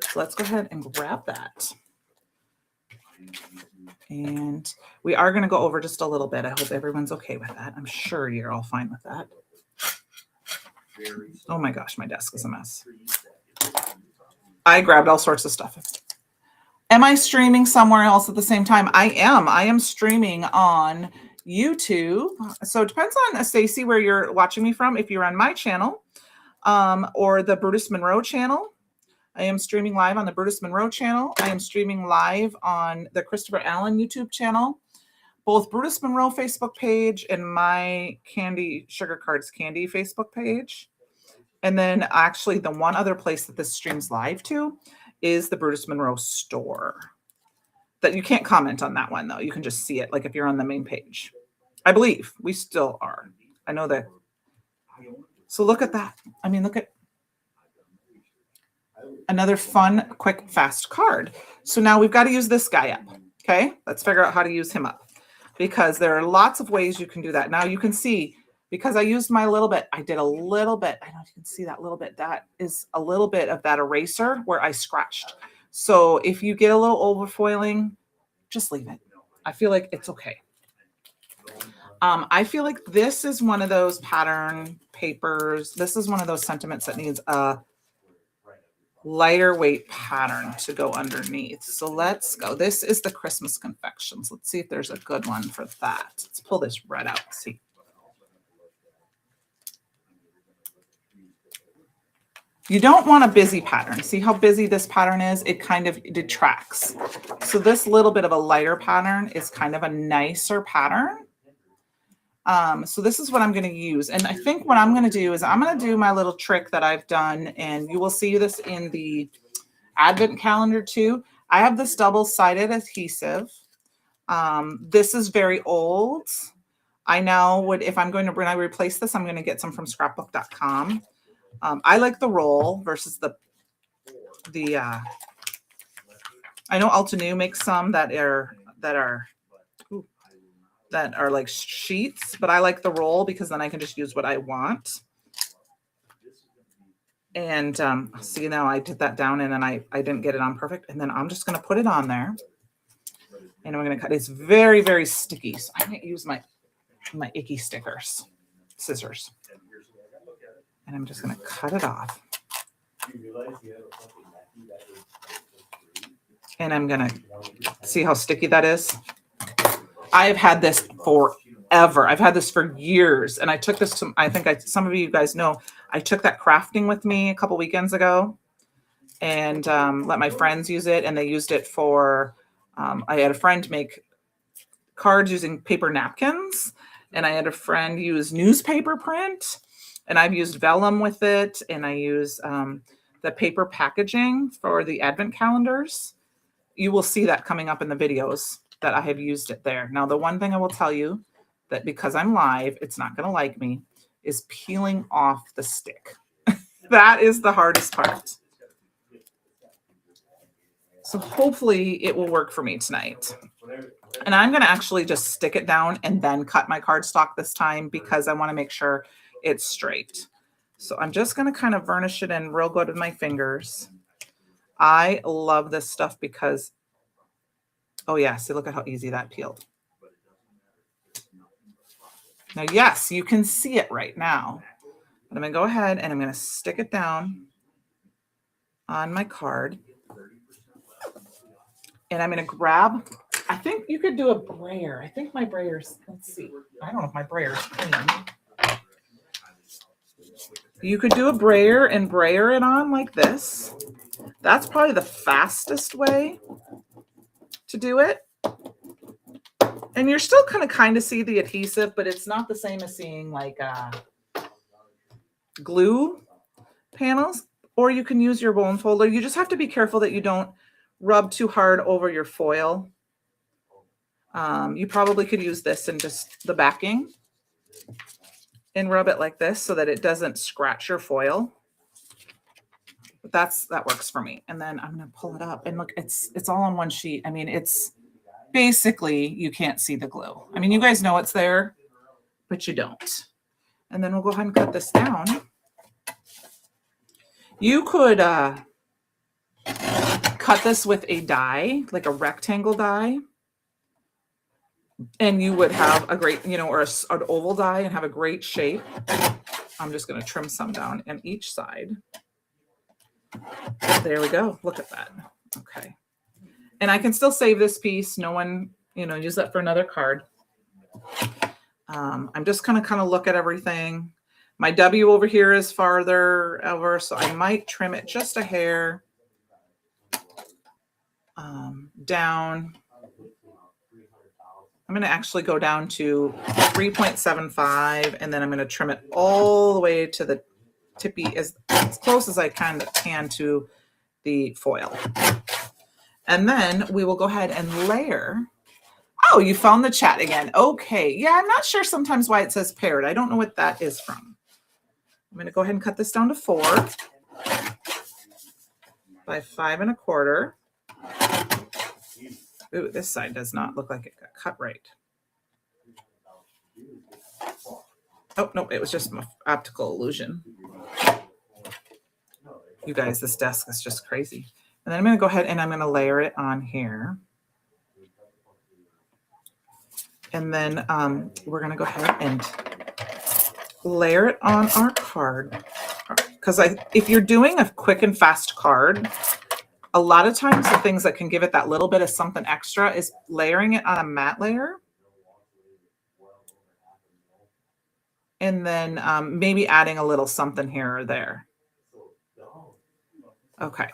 So let's go ahead and grab that. And we are going to go over just a little bit. I hope everyone's okay with that. I'm sure you're all fine with that. Oh my gosh, my desk is a mess. I grabbed all sorts of stuff. Am I streaming somewhere else at the same time? I am streaming on YouTube. So it depends on, Stacy, where you're watching me from. If you're on my channel or the Brutus Monroe channel, I am streaming live on the Brutus Monroe channel. I am streaming live on the Christopher Allen YouTube channel, both Brutus Monroe Facebook page and my Candy Sugar Cards Candy Facebook page. And then actually the one other place that this streams live to is the Brutus Monroe store. That you can't comment on that one though. You can just see it like if you're on the main page. I believe we still are. I know that. So look at that. I mean, look at another fun, quick, fast card. So now we've got to use this guy up. Okay, let's figure out how to use him up, because there are lots of ways you can do that. Now you can see, because I used my little bit, I did a little bit. I don't know if you can see that little bit. That is a little bit of that eraser where I scratched. So if you get a little overfoiling, just leave it. I feel like it's okay. I feel like this is one of those pattern papers. This is one of those sentiments that needs a lighter weight pattern to go underneath. So let's go. This is the Christmas confections. Let's see if there's a good one for that. Let's pull this red out. See. You don't want a busy pattern. See how busy this pattern is? It kind of detracts. So this little bit of a lighter pattern is kind of a nicer pattern. So this is what I'm going to use. And I think what I'm going to do is I'm going to do my little trick that I've done, and you will see this in the advent calendar too. I have this double-sided adhesive. This is very old. I now would, if I'm going to, when I replace this, I'm going to get some from scrapbook.com. I like the roll versus the I know Altenew makes some that are like sheets, but I like the roll because then I can just use what I want. And see, now I did that down and then I didn't get it on perfect. And then I'm just going to put it on there. And I'm going to cut. It's very, very sticky. So I'm going to use my icky scissors. And I'm just going to cut it off. And I'm going to see how sticky that is. I have had this forever. I've had this for years. And I took this to, I think some of you guys know, I took that crafting with me a couple weekends ago and let my friends use it. And they used it for, I had a friend make cards using paper napkins. And I had a friend use newspaper print. And I've used vellum with it. And I use the paper packaging for the advent calendars. You will see that coming up in the videos that I have used it there. Now, the one thing I will tell you that because I'm live, it's not going to like me, is peeling off the stick. That is the hardest part. So hopefully it will work for me tonight. And I'm going to actually just stick it down and then cut my cardstock this time because I want to make sure it's straight. So I'm just going to kind of varnish it in real good with my fingers. I love this stuff because, oh yeah, see, look at how easy that peeled. Now, yes, you can see it right now. But I'm going to go ahead and I'm going to stick it down on my card. And I'm going to grab, I think you could do a brayer. I think my brayer's, let's see. I don't know if my brayer's clean. You could do a brayer and brayer it on like this. That's probably the fastest way to do it. And you're still going to kind of see the adhesive, but it's not the same as seeing like glue panels. Or you can use your bone folder. You just have to be careful that you don't rub too hard over your foil. You probably could use this in just the backing and rub it like this so that it doesn't scratch your foil. But that works for me. And then I'm going to pull it up and look, it's all on one sheet. I mean, it's basically, you can't see the glue. I mean, you guys know it's there, but you don't. And then we'll go ahead and cut this down. You could cut this with a die, like a rectangle die. And you would have a great, or an oval die and have a great shape. I'm just going to trim some down on each side. There we go. Look at that. Okay. And I can still save this piece. No one, use that for another card. I'm just going to kind of look at everything. My W over here is farther over, so I might trim it just a hair down. I'm going to actually go down to 3.75, and then I'm going to trim it all the way to the tippy, as close as I can to the foil. And then we will go ahead and layer. Oh, you found the chat again. Okay. Yeah, I'm not sure sometimes why it says paired. I don't know what that is from. I'm going to go ahead and cut this down to 4 by 5 1/4. Ooh, this side does not look like it got cut right. Oh, no, it was just an optical illusion. You guys, this desk is just crazy. And then I'm going to go ahead and I'm going to layer it on here. And then we're going to go ahead and layer it on our card. Because if you're doing a quick and fast card, a lot of times the things that can give it that little bit of something extra is layering it on a matte layer. And then maybe adding a little something here or there. Okay.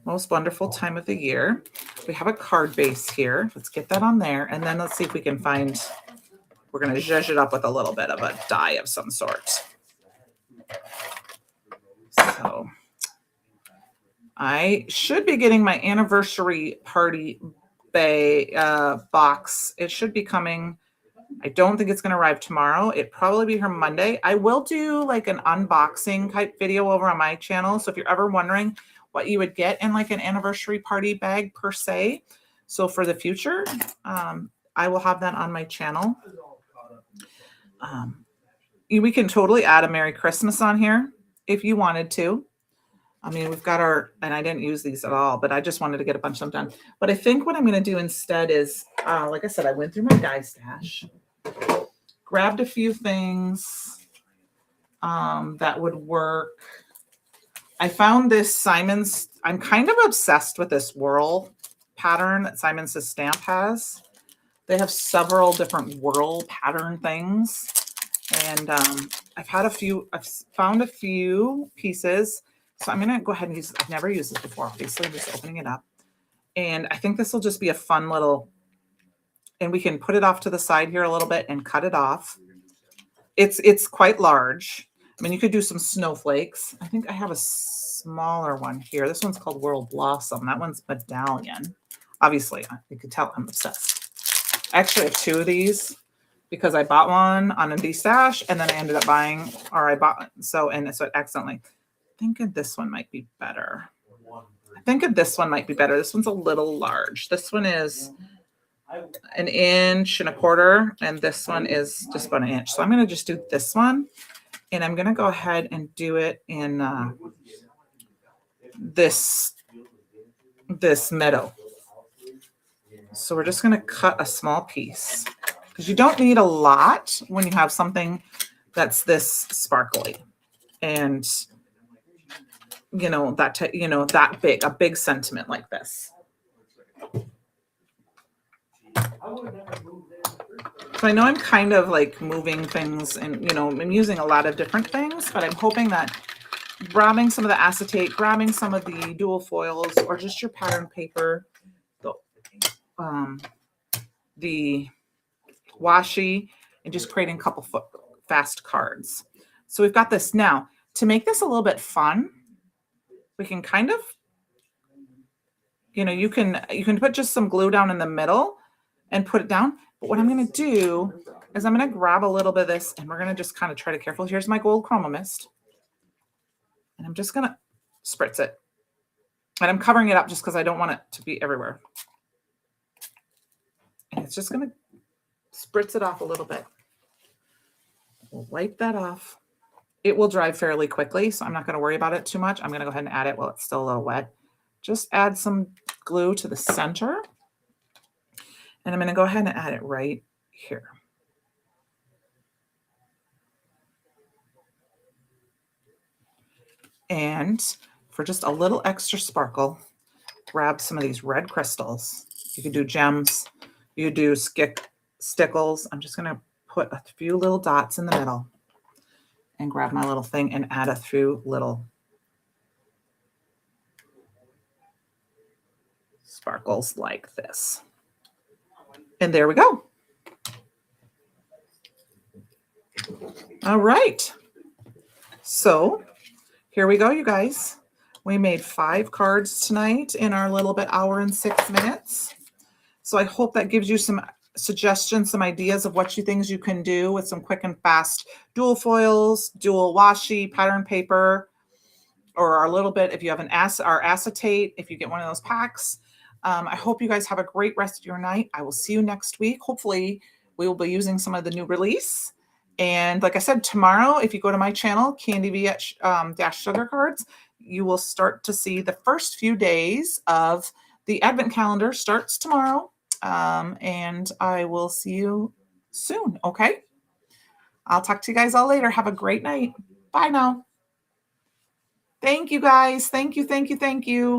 Most wonderful time of the year. We have a card base here. Let's get that on there. And then let's see if we can find, we're going to zhuzh it up with a little bit of a dye of some sort. So I should be getting my anniversary party box. It should be coming. I don't think it's going to arrive tomorrow. It'd probably be here Monday. I will do like an unboxing type video over on my channel. So if you're ever wondering what you would get in like an anniversary party bag per se, so for the future, I will have that on my channel. We can totally add a Merry Christmas on here if you wanted to. I mean, we've got our, and I didn't use these at all, but I just wanted to get a bunch of them done. But I think what I'm going to do instead is, like I said, I went through my die stash, grabbed a few things that would work. I found this Simon's, I'm kind of obsessed with this whirl pattern that Simon Says Stamp has. They have several different whirl pattern things. And I've found a few pieces. So I'm going to go ahead and use it. I've never used this before. Obviously, I'm just opening it up. And I think this will just be a fun little, and we can put it off to the side here a little bit and cut it off. It's quite large. I mean, you could do some snowflakes. I think I have a smaller one here. This one's called World Blossom. That one's Medallion. Obviously, you could tell I'm obsessed. I actually have 2 of these because I bought one on a de-stash and then I ended up buying, or I bought, so accidentally. I think this one might be better. This one's a little large. This one is 1.25 inches, and this one is just about 1 inch. So I'm going to just do this one, and I'm going to go ahead and do it in this meadow. So we're just going to cut a small piece because you don't need a lot when you have something that's this sparkly. And that big, a big sentiment like this. So I know I'm kind of like moving things and, I'm using a lot of different things, but I'm hoping that grabbing some of the acetate, grabbing some of the dual foils, or just your pattern paper, the washi, and just creating a couple fast cards. So we've got this now. To make this a little bit fun, we can kind of, you can put just some glue down in the middle and put it down. But what I'm going to do is I'm going to grab a little bit of this and we're going to just kind of try to careful. Here's my gold chroma mist. And I'm just going to spritz it. And I'm covering it up just because I don't want it to be everywhere. And it's just going to spritz it off a little bit. We'll wipe that off. It will dry fairly quickly, so I'm not going to worry about it too much. I'm going to go ahead and add it while it's still a little wet. Just add some glue to the center. And I'm going to go ahead and add it right here. And for just a little extra sparkle, grab some of these red crystals. You could do gems. You could do stickles. I'm just going to put a few little dots in the middle. And grab my little thing and add a few little sparkles like this. And there we go. All right. So here we go, you guys. We made 5 cards tonight in our little bit hour and 6 minutes. So I hope that gives you some suggestions, some ideas of what you things you can do with some quick and fast dual foils, dual washi, pattern paper, or a little bit if you have our acetate, if you get one of those packs. I hope you guys have a great rest of your night. I will see you next week. Hopefully we will be using some of the new release. And like I said, tomorrow, if you go to my channel, Candy dash Sugar Cards, you will start to see the first few days of the advent calendar starts tomorrow. And I will see you soon. Okay. I'll talk to you guys all later. Have a great night. Bye now. Thank you guys. Thank you. Thank you. Thank you.